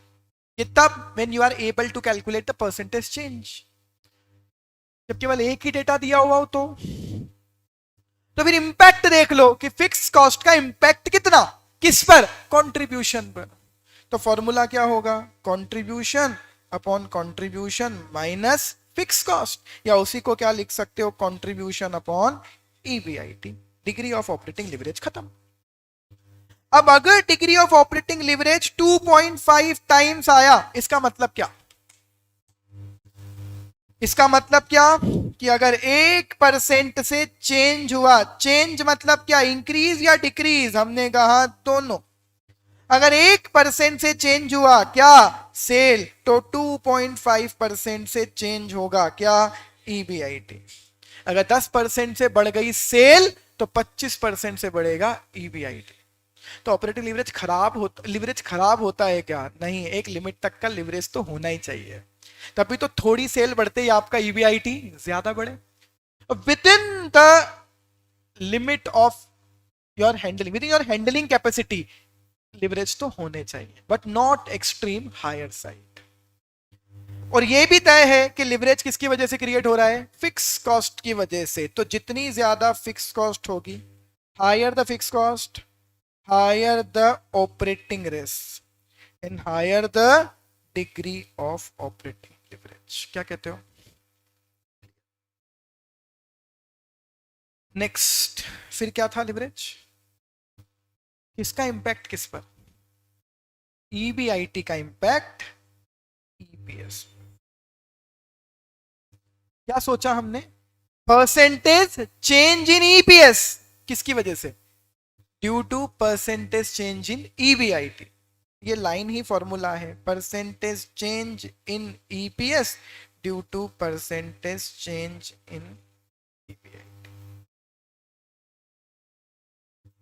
ये तब when you are able to calculate the percentage change, जब केवल एक ही डेटा दिया हुआ हो। तो फिर इंपैक्ट देख लो कि फिक्स कॉस्ट का इंपैक्ट कितना, किस पर? कंट्रीब्यूशन पर। तो फॉर्मूला क्या होगा? Contribution upon contribution minus fix cost, या उसी को क्या लिख सकते हो? Contribution upon EBIT. Degree of operating leverage खत्म। अब अगर degree of operating leverage 2.5 times आया, इसका मतलब क्या? इसका मतलब क्या कि अगर 1% से चेंज हुआ, चेंज मतलब क्या? इंक्रीज या डिक्रीज? हमने कहा दोनों। अगर 1% से चेंज हुआ क्या? सेल, तो 2.5% से चेंज होगा क्या? ईबीआईटी। अगर 10% से बढ़ गई सेल तो 25% से बढ़ेगा ईबीआईटी। तो ऑपरेटिंग लिवरेज खराब होता है क्या? नहीं, एक लिमिट तक का लिवरेज तो होना ही चाहिए, तभी तो थोड़ी सेल बढ़ते ही आपका ईबीआईटी ज्यादा बढ़े। Within the limit of your handling, within your handling capacity leverage तो होने चाहिए, but not extreme higher side. और यह भी तय है कि लिवरेज किसकी वजह से क्रिएट हो रहा है? फिक्स कॉस्ट की वजह से। तो जितनी ज्यादा फिक्स कॉस्ट होगी, higher the fix cost, higher the operating risk and higher the degree of operating leverage. क्या कहते हो? नेक्स्ट, फिर क्या था लिवरेज? किसका इंपैक्ट किस पर? ईबीआईटी का इंपैक्ट ईपीएस। क्या सोचा हमने? परसेंटेज चेंज इन ईपीएस किसकी वजह से? Due to percentage change in EBIT. ये लाइन ही फॉर्मूला है, percentage change in EPS due to percentage change in EBIT,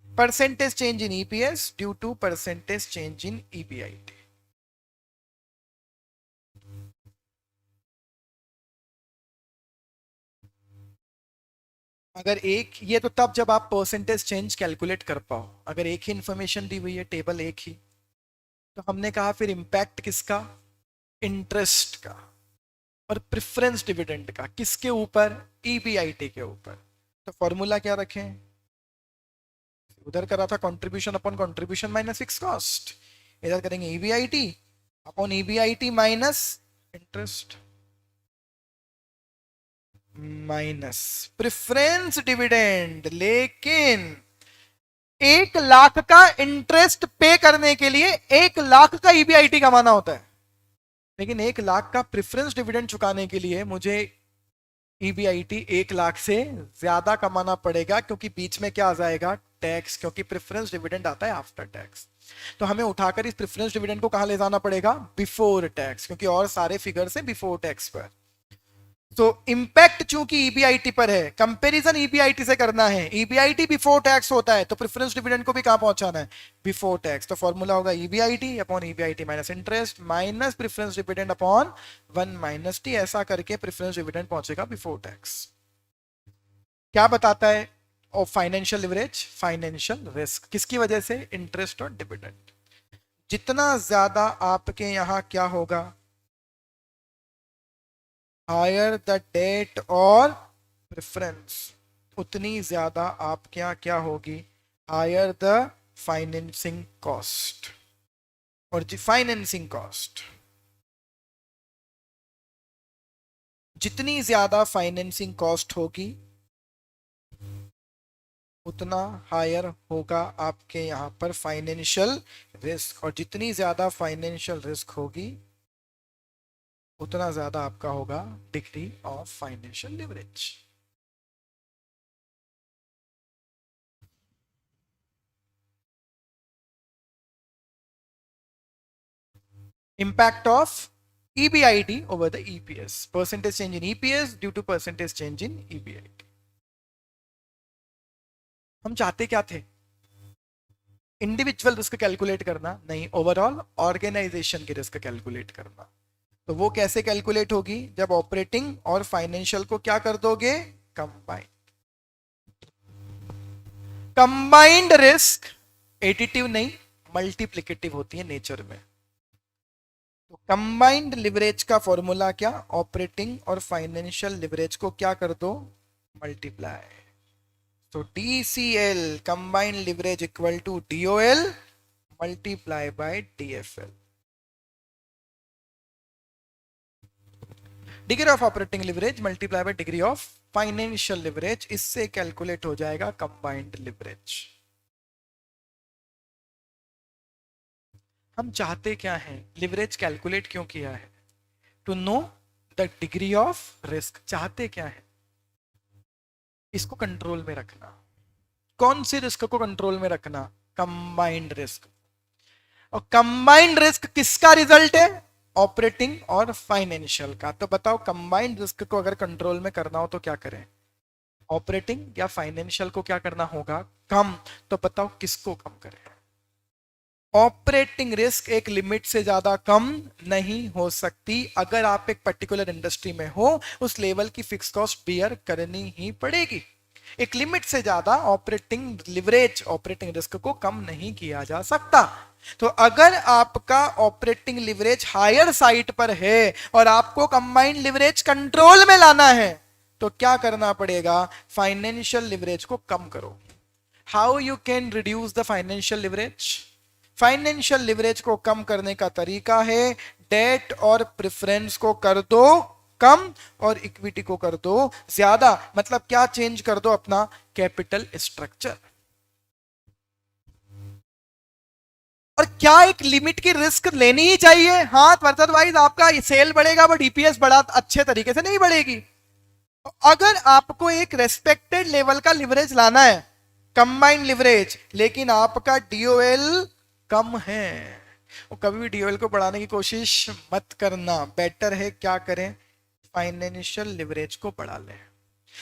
percentage change in EPS due to percentage change in EBIT. अगर एक ये तो तब जब आप परसेंटेज चेंज कैलकुलेट कर पाओ, अगर एक ही इंफॉर्मेशन दी हुई है, टेबल एक ही, तो हमने कहा फिर इम्पैक्ट किसका, इंटरेस्ट का, और प्रेफरेंस डिविडेंड का किसके ऊपर, ईबीआईटी के ऊपर। तो फॉर्मूला क्या रखें, उधर करा था contribution upon contribution minus fix cost, इधर करेंगे EBIT upon EBIT minus interest minus preference dividend. लेकिन 1 लाख का इंटरेस्ट पे करने के लिए 1 लाख का ईबीआईटी कमाना होता है, लेकिन 1 लाख का प्रेफरेंस डिविडेंड चुकाने के लिए मुझे ईबीआईटी 1 लाख से ज्यादा कमाना पड़ेगा, क्योंकि बीच में क्या आ जाएगा, टैक्स, क्योंकि प्रेफरेंस डिविडेंड आता है आफ्टर टैक्स। तो हमें उठाकर इस प्रेफरेंस डिविडेंड को कहां ले जाना पड़ेगा, बिफोर टैक्स, क्योंकि और सारे फिगर से बिफोर टैक्स पर। तो इंपैक्ट चूंकि ईबीआईटी पर है, कंपैरिजन ईबीआईटी से करना है, ईबीआईटी बिफोर टैक्स होता है, तो प्रेफरेंस डिविडेंड को भी कहां पहुंचाना है, बिफोर टैक्स। तो फॉर्मूला होगा EBIT upon EBIT minus interest minus preference dividend upon 1 minus T, ऐसा करके प्रेफरेंस डिविडेंड पहुंचेगा बिफोर टैक्स। क्या बताता है, और फाइनेंशियल लिवरेज, फाइनेंशियल रिस्क, किसकी वजह से, इंटरेस्ट और डिविडेंड। जितना ज्यादा आपके यहां क्या होगा, हायर द डेट और प्रेफरेंस, उतनी ज्यादा आपके यहां क्या होगी, हायर द फाइनेंसिंग कॉस्ट। और फाइनेंसिंग कॉस्ट, जितनी ज्यादा फाइनेंसिंग कॉस्ट होगी उतना हायर होगा आपके यहां पर फाइनेंशियल रिस्क, और जितनी ज्यादा फाइनेंशियल रिस्क होगी उतना ज्यादा आपका होगा degree of financial leverage. Impact of EBIT over the EPS, percentage change in EPS due to percentage change in EBIT। हम चाहते क्या थे, इंडिविजुअल रिस्क कैलकुलेट करना नहीं, ओवरऑल ऑर्गेनाइजेशन की रिस्क कैलकुलेट करना। तो वो कैसे कैलकुलेट होगी, जब ऑपरेटिंग और फाइनेंशियल को क्या कर दोगे, कंबाइन। कंबाइंड रिस्क एडिटिव नहीं मल्टीप्लिकेटिव होती है नेचर में। तो कंबाइंड लिवरेज का फॉर्मूला क्या, ऑपरेटिंग और फाइनेंशियल लिवरेज को क्या कर दो, मल्टीप्लाई। तो DCL combined leverage equal to DOL multiply by DFL। Degree of operating leverage multiply by degree of financial leverage, इससे कैलकुलेट हो जाएगा कंबाइंड लिवरेज। हम चाहते क्या हैं, लिवरेज कैलकुलेट क्यों किया है, to know the degree of risk. चाहते क्या है, इसको कंट्रोल में रखना। कौन सी रिस्क को कंट्रोल में रखना, कंबाइंड रिस्क। और कंबाइंड रिस्क किसका रिजल्ट है, ऑपरेटिंग और फाइनेंशियल का। तो बताओ कंबाइंड रिस्क को अगर कंट्रोल में करना हो तो क्या करें, ऑपरेटिंग या फाइनेंशियल को क्या करना होगा, कम। तो बताओ किसको कम करें, ऑपरेटिंग रिस्क एक लिमिट से ज्यादा कम नहीं हो सकती। अगर आप एक पर्टिकुलर इंडस्ट्री में हो, उस लेवल की फिक्स कॉस्ट बियर करनी ही पड़ेगी। एक लिमिट से ज्यादा ऑपरेटिंग लिवरेज, ऑपरेटिंग रिस्क को कम नहीं किया जा सकता। तो अगर आपका ऑपरेटिंग लिवरेज हायर साइड पर है और आपको कंबाइंड लिवरेज कंट्रोल में लाना है, तो क्या करना पड़ेगा, फाइनेंशियल लिवरेज को कम करो। How you can reduce the financial leverage, financial leverage को कम करने का तरीका है, डेट और प्रेफरेंस को कर दो कम और इक्विटी को कर दो ज्यादा। मतलब क्या चेंज कर दो, अपना कैपिटल स्ट्रक्चर। और क्या एक लिमिट की रिस्क लेनी ही चाहिए, हाँ, अदरवाइज आपका सेल बढ़ेगा बट ईपीएस बड़ा अच्छे तरीके से नहीं बढ़ेगी। तो अगर आपको एक रेस्पेक्टेड लेवल का लिवरेज लाना है, कंबाइंड लिवरेज, लेकिन आपका डीओएल कम है, और कभी भी डीओएल को बढ़ाने की कोशिश मत करना। बेटर है क्या करें, फाइनेंशियल लिवरेज को बढ़ा लें।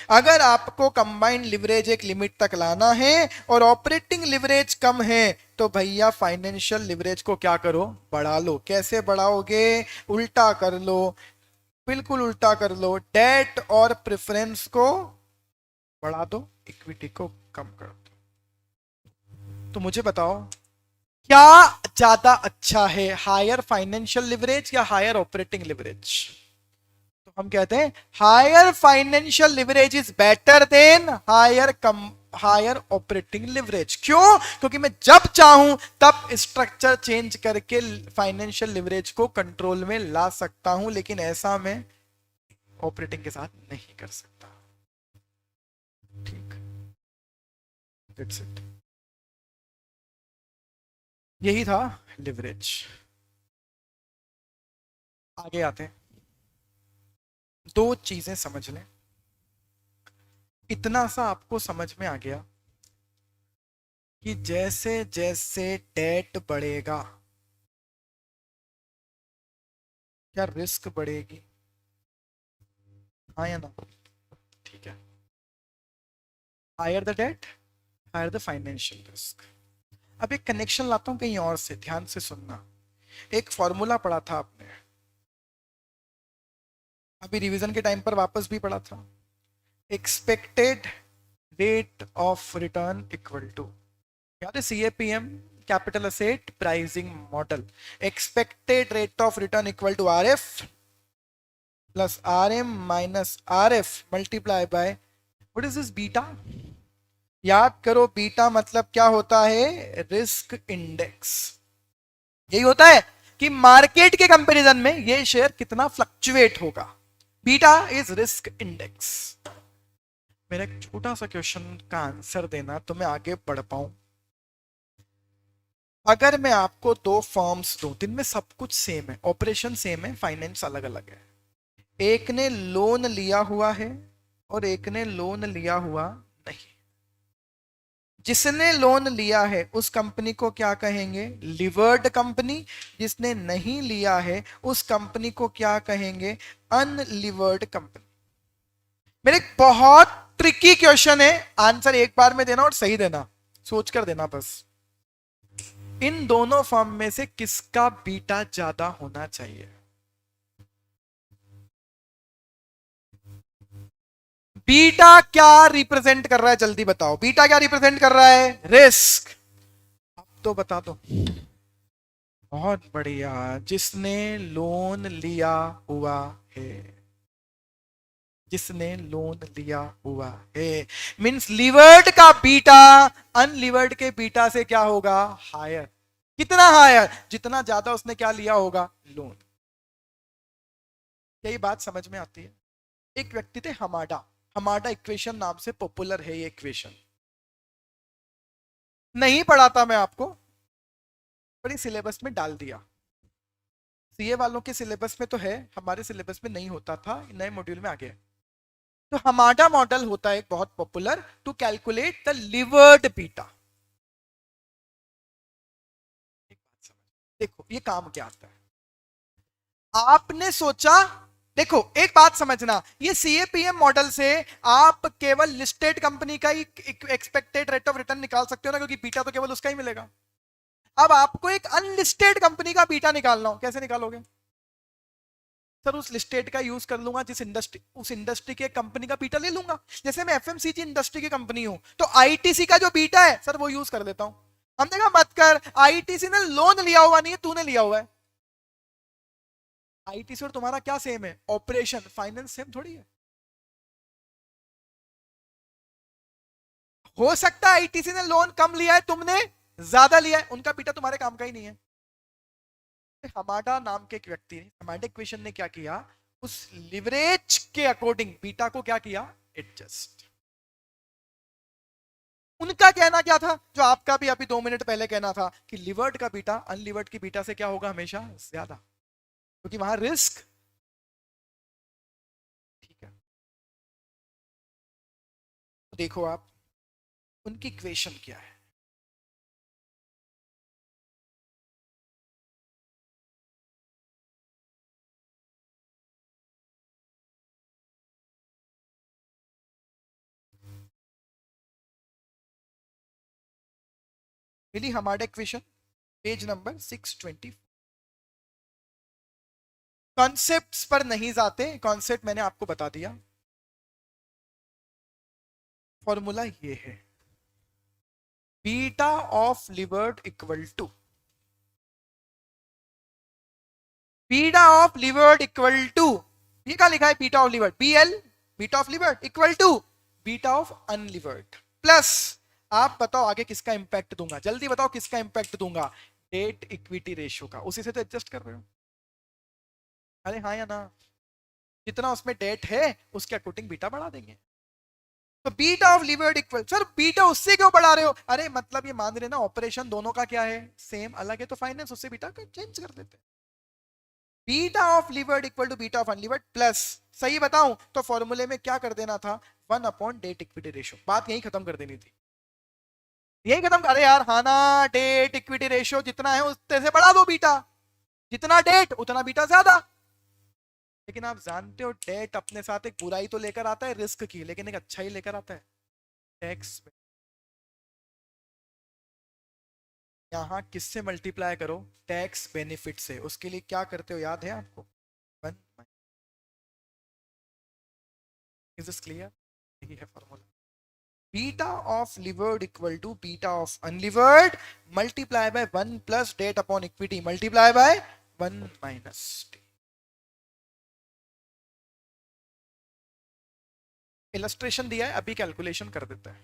अगर आपको कंबाइंड लिवरेज एक लिमिट तक लाना है और ऑपरेटिंग लिवरेज कम है तो भैया फाइनेंशियल लिवरेज को क्या करो, बढ़ा लो। कैसे बढ़ाओगे? उल्टा कर लो, बिल्कुल उल्टा कर लो। डेट और प्रेफरेंस को बढ़ा दो, इक्विटी को कम कर दो। तो मुझे बताओ क्या ज्यादा अच्छा है, हायर फाइनेंशियल लिवरेज या हायर ऑपरेटिंग लिवरेज? तो हम कहते हैं higher financial leverage is better than higher operating leverage. क्यों? क्योंकि मैं जब चाहूं तब स्ट्रक्चर चेंज करके फाइनेंशियल लिवरेज को कंट्रोल में ला सकता हूं, लेकिन ऐसा मैं ऑपरेटिंग के साथ नहीं कर सकता। ठीक, दैट्स इट। यही था लिवरेज। आगे आते हैं। दो चीजें समझ लें। इतना सा आपको समझ में आ गया कि जैसे जैसे डेट बढ़ेगा क्या रिस्क बढ़ेगी? हाँ या ना? ठीक है। Higher the debt, higher the financial risk. अब एक कनेक्शन लाता हूं कहीं और से, ध्यान से सुनना। एक फॉर्मूला पढ़ा था आपने, अभी रिवीजन के टाइम पर वापस भी पढ़ा था। Expected rate of return equal to, याद है? CAPM, capital asset pricing model. Expected rate of return equal to RF plus RM minus RF multiply by what is this, beta. याद करो बीटा मतलब क्या होता है? Risk index. यही होता है कि मार्केट के कंपैरिजन में ये शेयर कितना फ्लक्चुएट होगा। Beta is risk index. मेरा एक छोटा सा क्वेश्चन का आंसर देना तो मैं आगे बढ़ पाऊं। अगर मैं आपको दो फॉर्म्स दूं, दिन में सब कुछ सेम है, ऑपरेशन सेम है, फाइनेंस अलग अलग है। एक ने लोन लिया हुआ है और एक ने लोन लिया हुआ नहीं। जिसने लोन लिया है उस कंपनी को क्या कहेंगे? लिवर्ड कंपनी। जिसने नहीं लिया है उस कंपनी को क्या कहेंगे? Unlevered company. मेरे एक बहुत ट्रिकी क्वेश्चन है, आंसर एक बार में देना और सही देना, सोच कर देना बस। इन दोनों फॉर्म में से किसका बीटा ज्यादा होना चाहिए? बीटा क्या रिप्रेजेंट कर रहा है? जल्दी बताओ, बीटा क्या रिप्रेजेंट कर रहा है? रिस्क। अब तो बता दो। बहुत बढ़िया, जिसने लोन लिया हुआ है। जिसने लोन लिया हुआ है मींस लिवर्ड का बीटा अनलिवर्ड के बीटा से क्या होगा? हायर। कितना हायर? जितना ज्यादा उसने क्या लिया होगा? लोन। यही बात समझ में आती है। एक व्यक्ति थे हमाडा, हमाडा इक्वेशन नाम से पॉपुलर है ये इक्वेशन। नहीं पढ़ा था मैं आपको, बड़ी सिलेबस में डाल दिया। सीए वालों के सिलेबस में तो है, हमारे सिलेबस में नहीं होता था, नए मॉड्यूल में आ गया। तो हमाडा मॉडल होता है एक बहुत popular to calculate the levered beta. देखो ये काम क्या आता है। आपने सोचा, देखो एक बात समझना, ये CAPM मॉडल से आप केवल लिस्टेड कंपनी का ही एक्सपेक्टेड रेट ऑफ रिटर्न निकाल सकते हो ना, क्योंकि बीटा तो केवल उसका ही मिलेगा। अब आपको एक अनलिस्टेड कंपनी का बीटा निकालना हो, कैसे निकालोगे? सर उस लिस्टेड का यूज कर लूंगा, जिस इंडस्ट्री, उस इंडस्ट्री के कंपनी का बीटा ले लूंगा। जैसे मैं FMCG इंडस्ट्री की कंपनी हूं तो ITC का जो बीटा है सर वो यूज कर लेता हूं। हमने कहा मत कर, ITC ने लोन लिया हुआ नहीं है, तूने लिया हुआ है। ITC और तुम्हारा क्या सेम है? ऑपरेशन, फाइनेंस सेम थोड़ी है। हो सकता है ITC ने लोन कम लिया है, तुमने ज्यादा लिया है, उनका बीटा तुम्हारे काम का ही नहीं है। हमाडा नाम के एक व्यक्ति ने, हमाडा इक्वेशन ने क्या किया, उस लिवरेज के अकॉर्डिंग बीटा को क्या किया? एडजस्ट। उनका कहना क्या था, जो आपका भी अभी 2 मिनट पहले कहना था, कि लिवर्ड का बीटा अनलिवर्ड की बीटा से क्या होगा? हमेशा ज्यादा, क्योंकि वहां रिस्क। ठीक है, तो देखो आप, उनकी इक्वेशन क्या है? मिली हमारा इक्वेशन, पेज नंबर 624। कॉन्सेप्ट्स पर नहीं जाते, कॉन्सेप्ट मैंने आपको बता दिया। फॉर्मूला ये है, beta of levered equal to, beta of levered equal to, ये क्या लिखा है, beta of levered, BL, beta of levered equal to beta of unlevered plus, आप बताओ आगे किसका इंपैक्ट दूंगा, जल्दी बताओ किसका इंपैक्ट दूंगा, डेट इक्विटी रेशियो का। उसी से तो एडजस्ट कर रहे हो, अरे हाँ या ना, जितना उसमें डेट है उसके अकॉर्डिंग बीटा बढ़ा देंगे। तो beta of levered equal, sir beta उससे क्यों बढ़ा रहे हो, अरे मतलब ये मान रहे ना ऑपरेशन दोनों का क्या है, सेम, अलग है तो फाइनेंस, उससे बीटा चेंज कर देते हैं। Beta of levered equal to beta of unlevered plus, सही बताऊं तो फॉर्मूले में क्या कर देना था, 1 डेट इक्विटी रेशियो, बात यही खत्म कर देनी थी, यही खत्म। अरे यार हाँ ना, डेट इक्विटी रेशियो जितना है उससे से बढ़ा दो बीटा, जितना डेट उतना बीटा ज्यादा। लेकिन आप जानते हो डेट अपने साथ एक बुराई तो लेकर आता है रिस्क की, लेकिन एक अच्छा ही लेकर आता है, टैक्स। यहाँ किससे मल्टीप्लाई करो, टैक्स बेनिफिट से, उसके लिए क्या करते हो याद है आपको, वन, इज दिस क्लियर, यही है formula, beta of levered equal to beta of unlevered multiply by 1 plus debt upon equity multiply by 1 minus D. Illustration दिया है, अभी कैलकुलेशन कर देता है।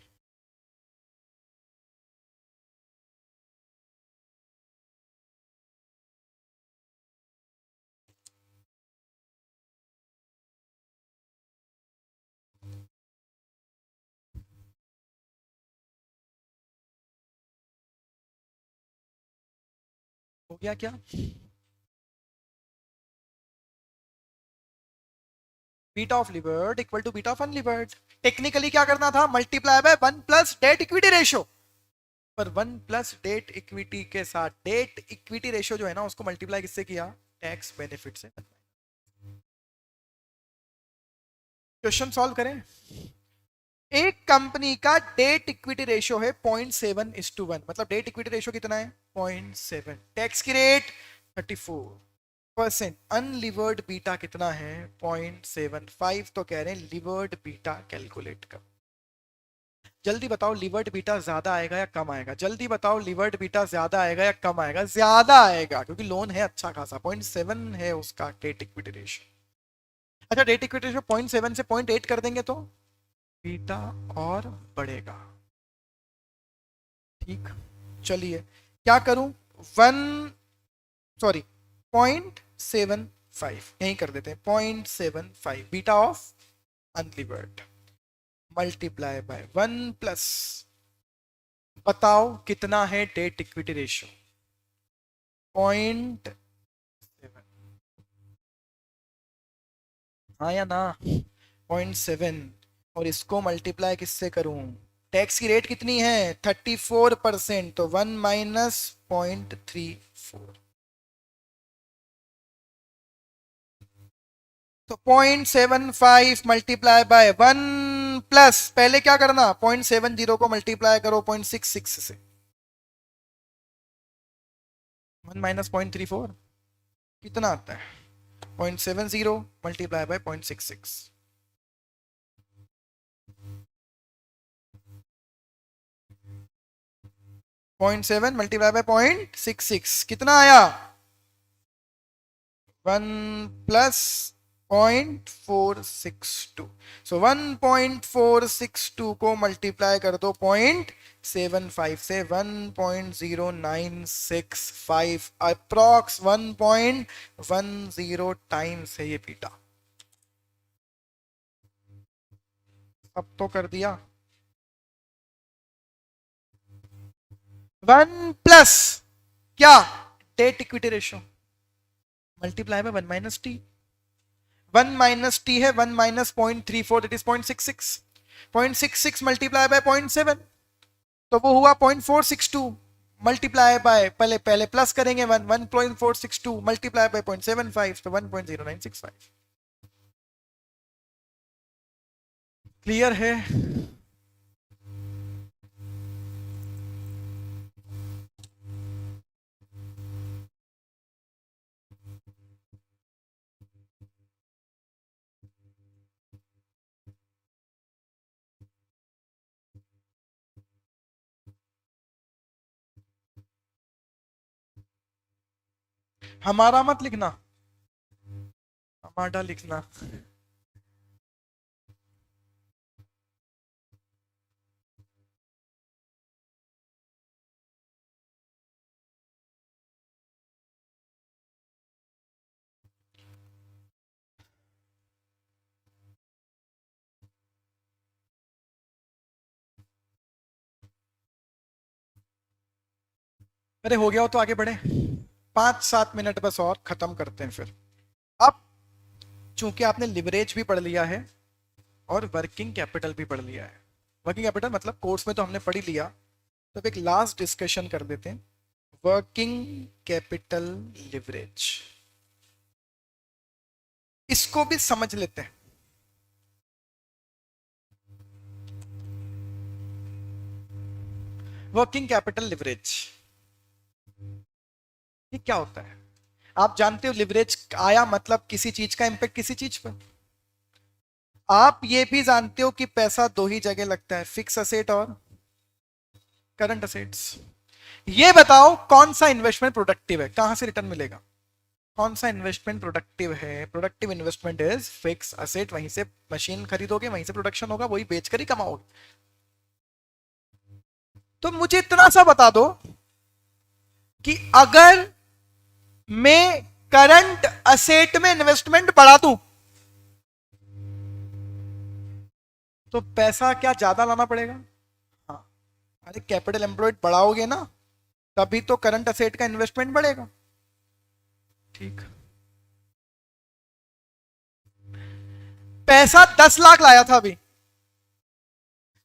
हो गया क्या, beta of levered equal to beta of unlevered, technically क्या करना था, multiply by 1 plus debt equity ratio, पर 1 प्लस डेट इक्विटी के साथ डेट इक्विटी रेशियो जो है ना उसको मल्टीप्लाई किससे किया, टैक्स बेनिफिट से। क्वेश्चन सॉल्व करें, एक कंपनी का डेट इक्विटी रेशियो है 0.7:1, मतलब डेट इक्विटी रेशियो कितना है 0.7, टैक्स की रेट 34%, अनलिवर्ड बीटा कितना है 0.75, तो कह रहे हैं लिवर्ड बीटा कैलकुलेट कर, जल्दी बताओ लिवर्ड बीटा ज्यादा आएगा या कम आएगा, जल्दी बताओ लिवर्ड बीटा ज्यादा आएगा या कम आएगा, ज्यादा आएगा क्योंकि लोन है अच्छा खासा, 0.7 है उसका डेट इक्विटी रेशियो। अच्छा डेट इक्विटी रेशियो 0.7 से 0.8 कर देंगे तो बीटा और बढ़ेगा, ठीक, चलिए क्या करूं, 0.75 यही कर देते हैं, 0.75 beta of unlevered multiply by 1 plus, बताओ कितना है डेट इक्विटी रेशियो 0.7, हाँ या ना 0.7, और इसको मल्टीप्लाई किससे करूं, टैक्स की रेट कितनी है 34%, तो 1 माइनस 0.34, तो 0.75 मल्टीप्लाई बाय 1 प्लस, पहले क्या करना 0.70 को मल्टीप्लाई करो 0.66 से, 1 माइनस 0.34 कितना आता है 0.70 मल्टीप्लाई बाय 0.66, 0.7 मल्टीप्लाई बाय 0.66 कितना आया 1 प्लस 0.462, सो 1.462 को मल्टीप्लाई कर दो 0.75 से, 1.0965 अप्रॉक्स 1.10 टाइम्स है ये बीटा, अब तो कर दिया, 1 प्लस क्या date equity ratio multiply by 1 minus T, 1 minus T है 1 minus 0.34 that is 0.66, 0.66 multiply by 0.7 तो वो हुआ 0.462 मल्टीप्लाई बाय, पहले पहले प्लस करेंगे 1.462 मल्टीप्लाई बाय 0.75 तो 1.0965, क्लियर है, हमारा मत लिखना, हमारा लिखना। अरे हो गया हो तो आगे बढ़े, 5-7 मिनट बस और खत्म करते हैं फिर। अब चूंकि आपने लिवरेज भी पढ़ लिया है और वर्किंग कैपिटल भी पढ़ लिया है, वर्किंग कैपिटल मतलब कोर्स में तो हमने पढ़ ही लिया, तो अब एक लास्ट डिस्कशन कर देते हैं, वर्किंग कैपिटल लिवरेज, इसको भी समझ लेते हैं। वर्किंग कैपिटल लिवरेज ये क्या होता है? आप जानते हो लिवरेज आया मतलब किसी चीज का इंपैक्ट किसी चीज पर। आप ये भी जानते हो कि पैसा दो ही जगह लगता है, फिक्स असेट और करंट असेट्स। ये बताओ कौन सा इन्वेस्टमेंट प्रोडक्टिव है, कहां से रिटर्न मिलेगा? कौन सा इन्वेस्टमेंट प्रोडक्टिव है? Productive investment is fix asset, वहीं से मशीन खरीदोगे, वहीं से प्रोडक्शन होगा, वही बेचकर ही कमाओगे। तो मुझे इतना सा बता दो कि अगर मैं करंट असेट में इन्वेस्टमेंट बढ़ा दूं तो पैसा क्या ज्यादा लाना पड़ेगा? हाँ। अरे कैपिटल एम्प्लॉयड बढ़ाओगे ना, तभी तो करंट असेट का इन्वेस्टमेंट बढ़ेगा। ठीक। पैसा 10 लाख लाया था अभी,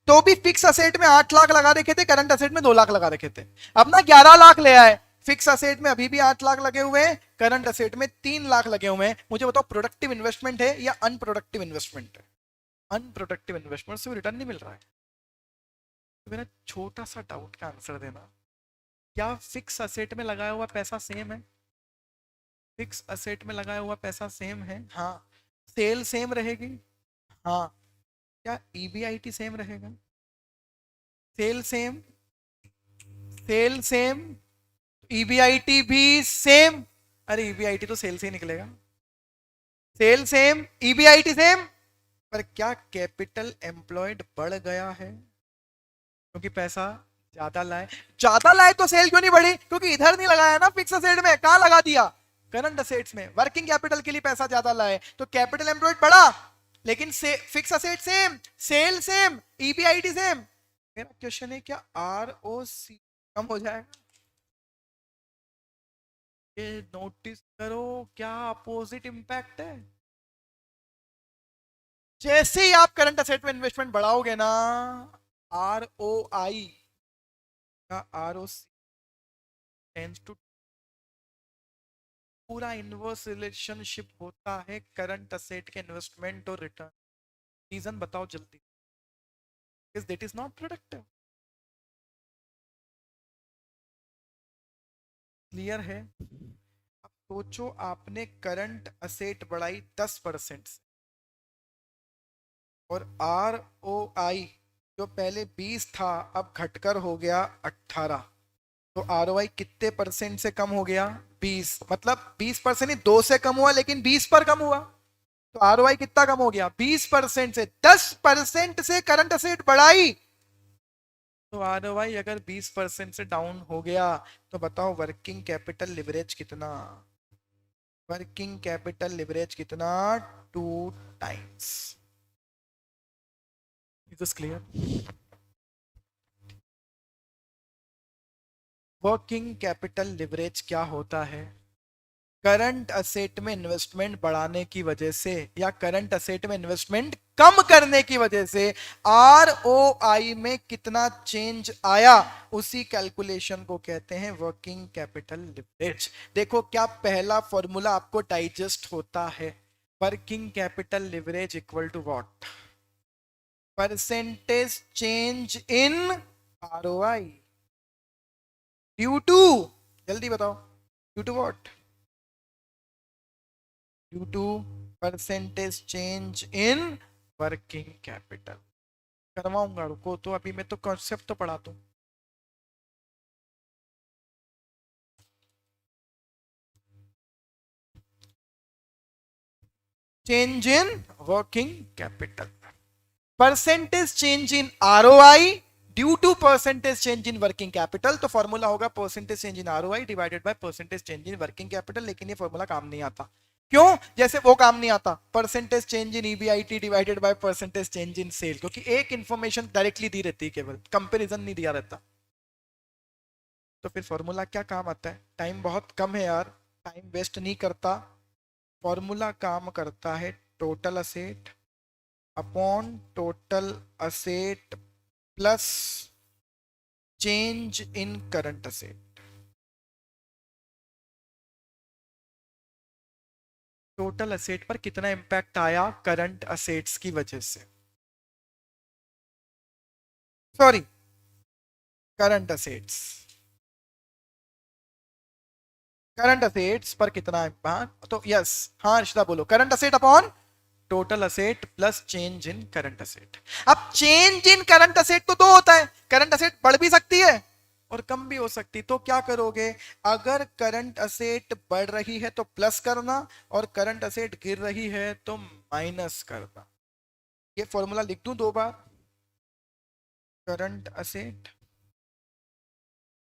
तो भी फिक्स असेट में 8 लाख लगा रखे थे, करंट असेट में 2 लाख लगा रखे थे। अब ना 11 लाख ले आए, फिक्स असेट में अभी भी 8 लाख लगे हुए हैं, करंट असेट में 3 लाख लगे हुए हैं। मुझे बताओ प्रोडक्टिव इन्वेस्टमेंट है या अनप्रोडक्टिव इन्वेस्टमेंट है? अनप्रोडक्टिव इन्वेस्टमेंट से रिटर्न नहीं मिल रहा है। तो मेरा छोटा सा डाउट का आंसर देना, क्या फिक्स असेट में लगाया हुआ पैसा सेम है? फिक्स असेट में लगाया हुआ पैसा सेम है, हाँ। सेल सेम रहेगी, हाँ। क्या ईबीआईटी सेम रहेगा? Sale same, sale same, EBIT भी सेम। अरे ईबीआईटी तो सेल से ही निकलेगा। सेल सेम, ईबीआईटी सेम, पर क्या कैपिटल एम्प्लॉयड बढ़ गया है क्योंकि पैसा ज्यादा लाए? ज्यादा लाए तो सेल क्यों नहीं बढ़ी? क्योंकि इधर नहीं लगाया ना फिक्स असेट में, कहां लगा दिया? करंट असेट्स में। वर्किंग कैपिटल के लिए पैसा ज्यादा लाए तो कैपिटल एम्प्लॉयड बढ़ा, लेकिन fix asset same, sale same, EBIT same. मेरा क्वेश्चन है क्या आर ओ सी कम हो जाएगा? ये नोटिस करो, क्या अपोजिट इंपैक्ट है। जैसे ही आप करंट असेट में इन्वेस्टमेंट बढ़ाओगे ना, आर ओ आई का R O C tends to, पूरा इनवर्स रिलेशनशिप होता है करंट असेट के इन्वेस्टमेंट और रिटर्न। रीजन बताओ जल्दी, is that is not productive. Clear है? अब सोचो आपने करंट असेट बढ़ाई 10% से, और आर ओ आई जो पहले 20 था अब घटकर हो गया 18, तो आर ओ आई कितने परसेंट से कम हो गया? 20। मतलब 20% ही, 2 से कम हुआ लेकिन 20 पर कम हुआ, तो आर ओ आई कितना कम हो गया? 20% से। 10% से करंट असेट बढ़ाई, तो आर ओ आई अगर 20% से डाउन हो गया, तो बताओ वर्किंग कैपिटल लिवरेज कितना? वर्किंग कैपिटल लिवरेज कितना? 2 times. Is this clear? Working capital leverage क्या होता है? करंट असेट में इन्वेस्टमेंट बढ़ाने की वजह से या करंट असेट में इन्वेस्टमेंट कम करने की वजह से आर ओ आई में कितना चेंज आया, उसी कैलकुलेशन को कहते हैं वर्किंग कैपिटल लिवरेज। देखो क्या पहला फॉर्मूला आपको डाइजेस्ट होता है, working capital leverage equal to what? Percentage change in R O I due to, जल्दी बताओ, due to what? Due to percentage change in working capital. करवाऊंगा, रुको, तो अभी मैं तो कॉन्सेप्ट तो पढ़ा दूं। Change in working capital, percentage change in ROI due to percentage change in working capital. तो फॉर्मूला होगा percentage change in ROI divided by percentage change in working capital. लेकिन ये फॉर्मूला काम नहीं आता। क्यों? जैसे वो काम नहीं आता percentage change in EBIT divided by percentage change in sale, क्योंकि एक इंफॉर्मेशन डायरेक्टली दी रहती है, केवल कंपैरिजन नहीं दिया रहता। तो फिर फॉर्मूला क्या काम आता है? टाइम बहुत कम है यार, टाइम वेस्ट नहीं करता। फॉर्मूला काम करता है total asset upon total asset plus change in current asset. Total asset पर कितना इंपैक्ट आया करंट असेट्स की वजह से, sorry current assets, current assets पर कितना इम्पैक्ट। तो यस, हाँ अर्षिता बोलो, current asset upon total asset plus change in current asset. अब चेंज इन करंट असेट तो दो होता है, करंट असेट बढ़ भी सकती है और कम भी हो सकती। तो क्या करोगे? अगर करंट असेट बढ़ रही है तो प्लस करना, और करंट असेट गिर रही है तो माइनस करना। ये फॉर्मूला लिख दूं दो बार, current asset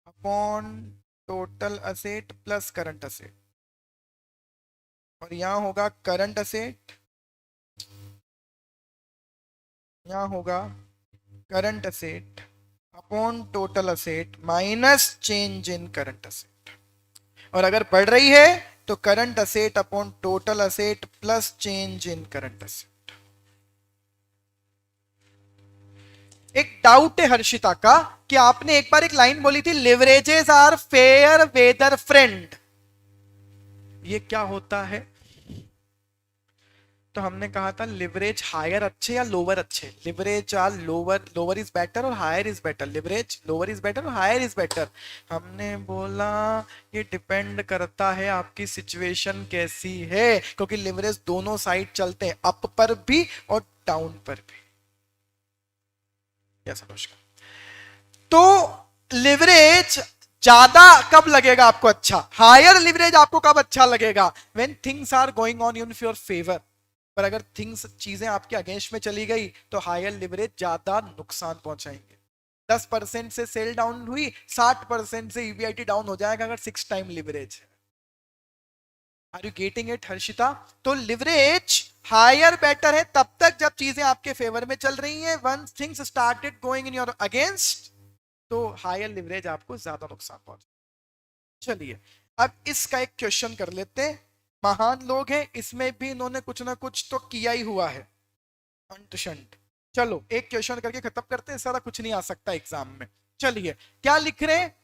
upon total asset plus current asset, और यहां होगा करंट असेट, यहां होगा current asset upon total asset minus change in current asset. और अगर बढ़ रही है तो current asset upon total asset plus change in current asset. एक डाउट है हर्षिता का कि आपने एक बार एक लाइन बोली थी, leverages are fair weather friend, ये क्या होता है? तो हमने कहा था लिवरेज हायर अच्छे या लोअर अच्छे? Leverage are lower, lower is better और higher is better. Leverage lower is better और हायर इज बेटर। हमने बोला ये डिपेंड करता है आपकी सिचुएशन कैसी है, क्योंकि लिवरेज दोनों साइड चलते हैं, अप पर भी और डाउन पर भी। यस अनुष्का। तो लिवरेज ज्यादा कब लगेगा आपको अच्छा? हायर लिवरेज आपको कब अच्छा लगेगा? When things are going on in your favour. पर अगर थिंग्स, चीजें आपके अगेंस्ट में चली गई तो हायर लिवरेज ज्यादा नुकसान पहुंचाएंगे। 10% से सेल डाउन हुई, 60% से ईबीआईटी डाउन हो जाएगा अगर 6 टाइम लिवरेज है। Are you getting it Harshita? तो लिवरेज हायर बेटर है तब तक जब चीजें आपके फेवर में चल रही हैं। Once things started going in your against तो हायर लिवरेज आपको ज्यादा नुकसान पहुंचा। चलिए अब इसका एक क्वेश्चन कर लेते हैं। महान लोग हैं, इसमें भी इन्होंने कुछ ना कुछ तो किया ही हुआ है, अंट शंट। चलो एक क्वेश्चन करके खत्म करते हैं, सारा कुछ नहीं आ सकता एग्जाम में। चलिए क्या लिख रहे हैं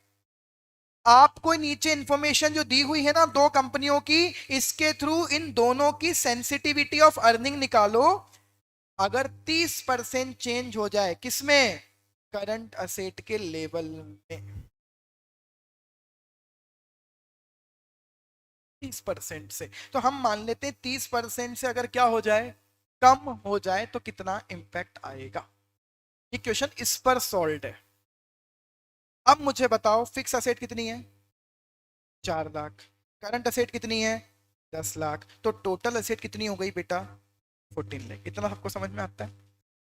आपको? नीचे इंफॉर्मेशन जो दी हुई है ना दो कंपनियों की, इसके थ्रू इन दोनों की सेंसिटिविटी ऑफ अर्निंग निकालो। अगर 30% चेंज हो जाए किसमें? करंट असेट के लेवल में, 30% से। तो हम मान लेते हैं 30% से अगर क्या हो जाए, कम हो जाए, तो कितना इंपैक्ट आएगा। ये क्वेश्चन इस पर सॉल्व है। अब मुझे बताओ फिक्स असेट कितनी है? 4 लाख। करंट असेट कितनी है? 10 लाख। तो टोटल असेट कितनी हो गई बेटा? 14 लाख। इतना सबको समझ में आता है?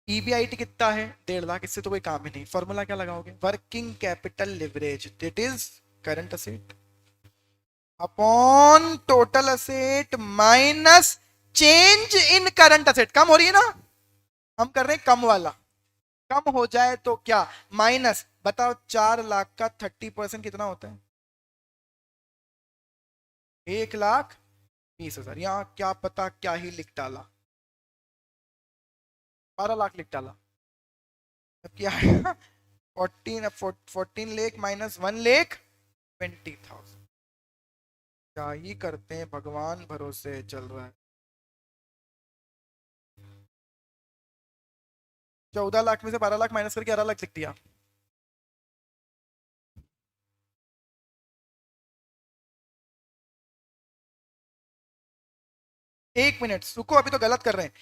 ईबीआईटी कितना है? 1.5 लाख। इससे तो कोई काम ही नहीं। फॉर्मूला क्या लगाओगे? Working capital leverage that is current asset upon total asset minus change in current asset. कम हो रही है ना, हम कर रहे हैं कम वाला। कम हो जाए तो क्या? माइनस। बताओ 4 लाख का 30% कितना होता है? 1,20,000। यहां क्या पता क्या ही लिख डाला, 12 लाख लिख डाला। अब क्या है? 14 लाख माइनस 1,20,000। क्या ही करते हैं, भगवान भरोसे चल रहा है। 14 लाख में से 12 लाख माइनस करके 11 लाख लिख दिया। एक मिनट रुको, अभी तो गलत कर रहे हैं।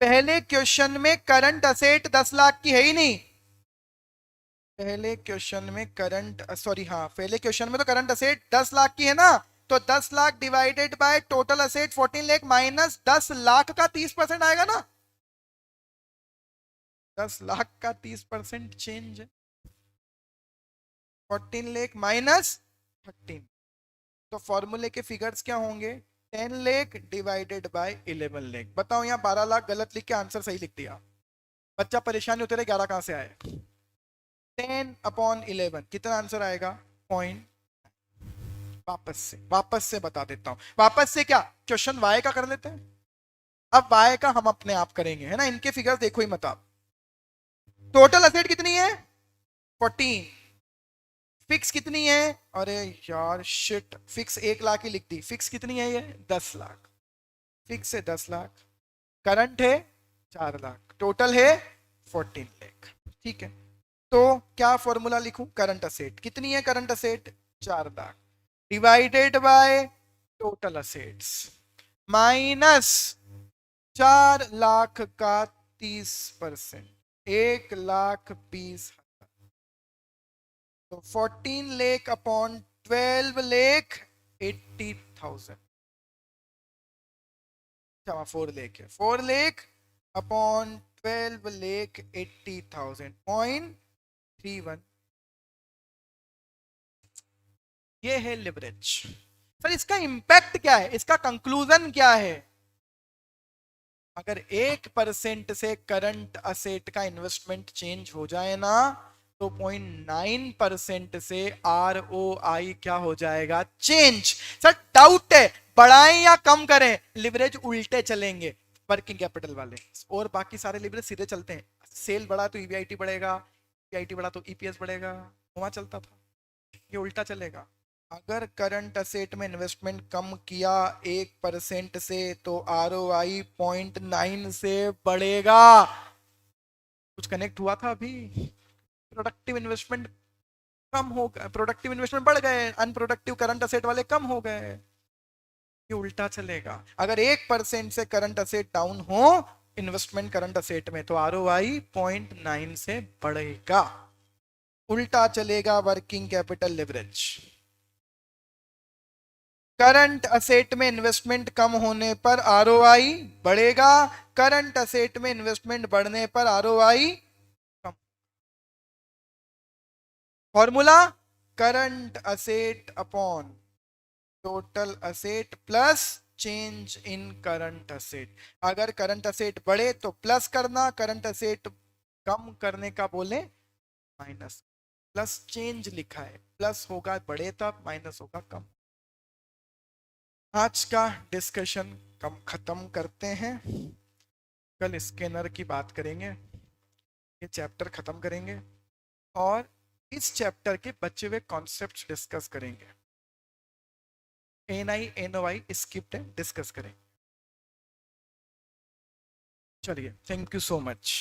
पहले क्वेश्चन में करंट असेट 10 लाख की है ही नहीं। पहले क्वेश्चन में करंट, सॉरी हाँ, पहले क्वेश्चन में तो करंट असेट 10 लाख की है ना। तो 10 lakh divided by total asset 14 lakh minus 10 lakh का 30% आएगा ना, 10 लाख का 30% चेंज है, 14 लाख माइनस 13। तो फॉर्मूले के फिगर्स क्या होंगे, 10 लाख डिवाइडेड बाय 11 लाख। बताओ यहाँ 12 लाख गलत लिख के आंसर सही लिख दिया, बच्चा परेशान होते रहे 11 कहां से आए। 10/11 कितना आंसर आएगा, पॉइंट। वापस से बता देता हूं, वापस से क्या, क्वेश्चन वाई का कर लेते हैं, अब वाई का हम अपने आप करेंगे, है ना। इनके फिगर्स देखो ही मत आप। टोटल असेट कितनी है 14, फिक्स कितनी है, अरे यार शिट, फिक्स 1 लाख ही लिख दी, फिक्स कितनी है ये 10 लाख, फिक्स है 10 लाख, करंट है 4 लाख, टोटल है 14 लाख। ठीक है, तो क्या फॉर्मूला लिखूं, करंट असेट कितनी है, current asset 4 lakh divided by total assets minus 4 lakh का 30%, 1,20,000, तो 14 लाख अपॉन 12 लाख 80,000, 4 लाख है, 4 लाख अपॉन 12 लाख 80,000 0.31, ये है लिवरेज। सर इसका इंपैक्ट क्या है, इसका कंक्लूजन क्या है, अगर 1% से करंट असेट का इन्वेस्टमेंट चेंज हो जाए ना, तो 0.9% से ROI क्या हो जाएगा, चेंज। सर डाउट है, बढ़ाएं या कम करें, लिवरेज उल्टे चलेंगे वर्किंग कैपिटल वाले, और बाकी सारे लिवरेज सीधे चलते हैं। सेल बढ़ा तो EBIT बढ़ेगा, EBIT बढ़ा तो EPS बढ़ेगा, वहां चलता था, ये उल्टा चलेगा। अगर करंट असेट में इन्वेस्टमेंट कम किया 1% से, तो ROI 0.9 से बढ़ेगा। कुछ कनेक्ट हुआ था अभी, प्रोडक्टिव इन्वेस्टमेंट कम हो गए, प्रोडक्टिव इन्वेस्टमेंट बढ़ गए, अनप्रोडक्टिव करंट असेट वाले कम हो गए, ये उल्टा चलेगा। अगर 1% से करंट असेट डाउन हो इन्वेस्टमेंट करंट असेट में, तो ROI 0.9 से बढ़ेगा, उल्टा चलेगा working capital leverage. Current asset में इन्वेस्टमेंट कम होने पर ROI बढ़ेगा, करंट असेट में इन्वेस्टमेंट बढ़ने पर ROI come. Formula, current asset upon total asset plus change in current asset. अगर करंट असेट बढ़े तो प्लस करना, करंट असेट कम करने का बोले माइनस, प्लस चेंज लिखा है, प्लस होगा बढ़े तब, माइनस होगा कम। आज का डिस्कशन कम खत्म करते हैं, कल स्कैनर की बात करेंगे, ये चैप्टर खत्म करेंगे और इस चैप्टर के बचे हुए कॉन्सेप्ट्स डिस्कस करेंगे। NI NOI स्किप्ड है, डिस्कस करेंगे। चलिए, थैंक यू सो मच।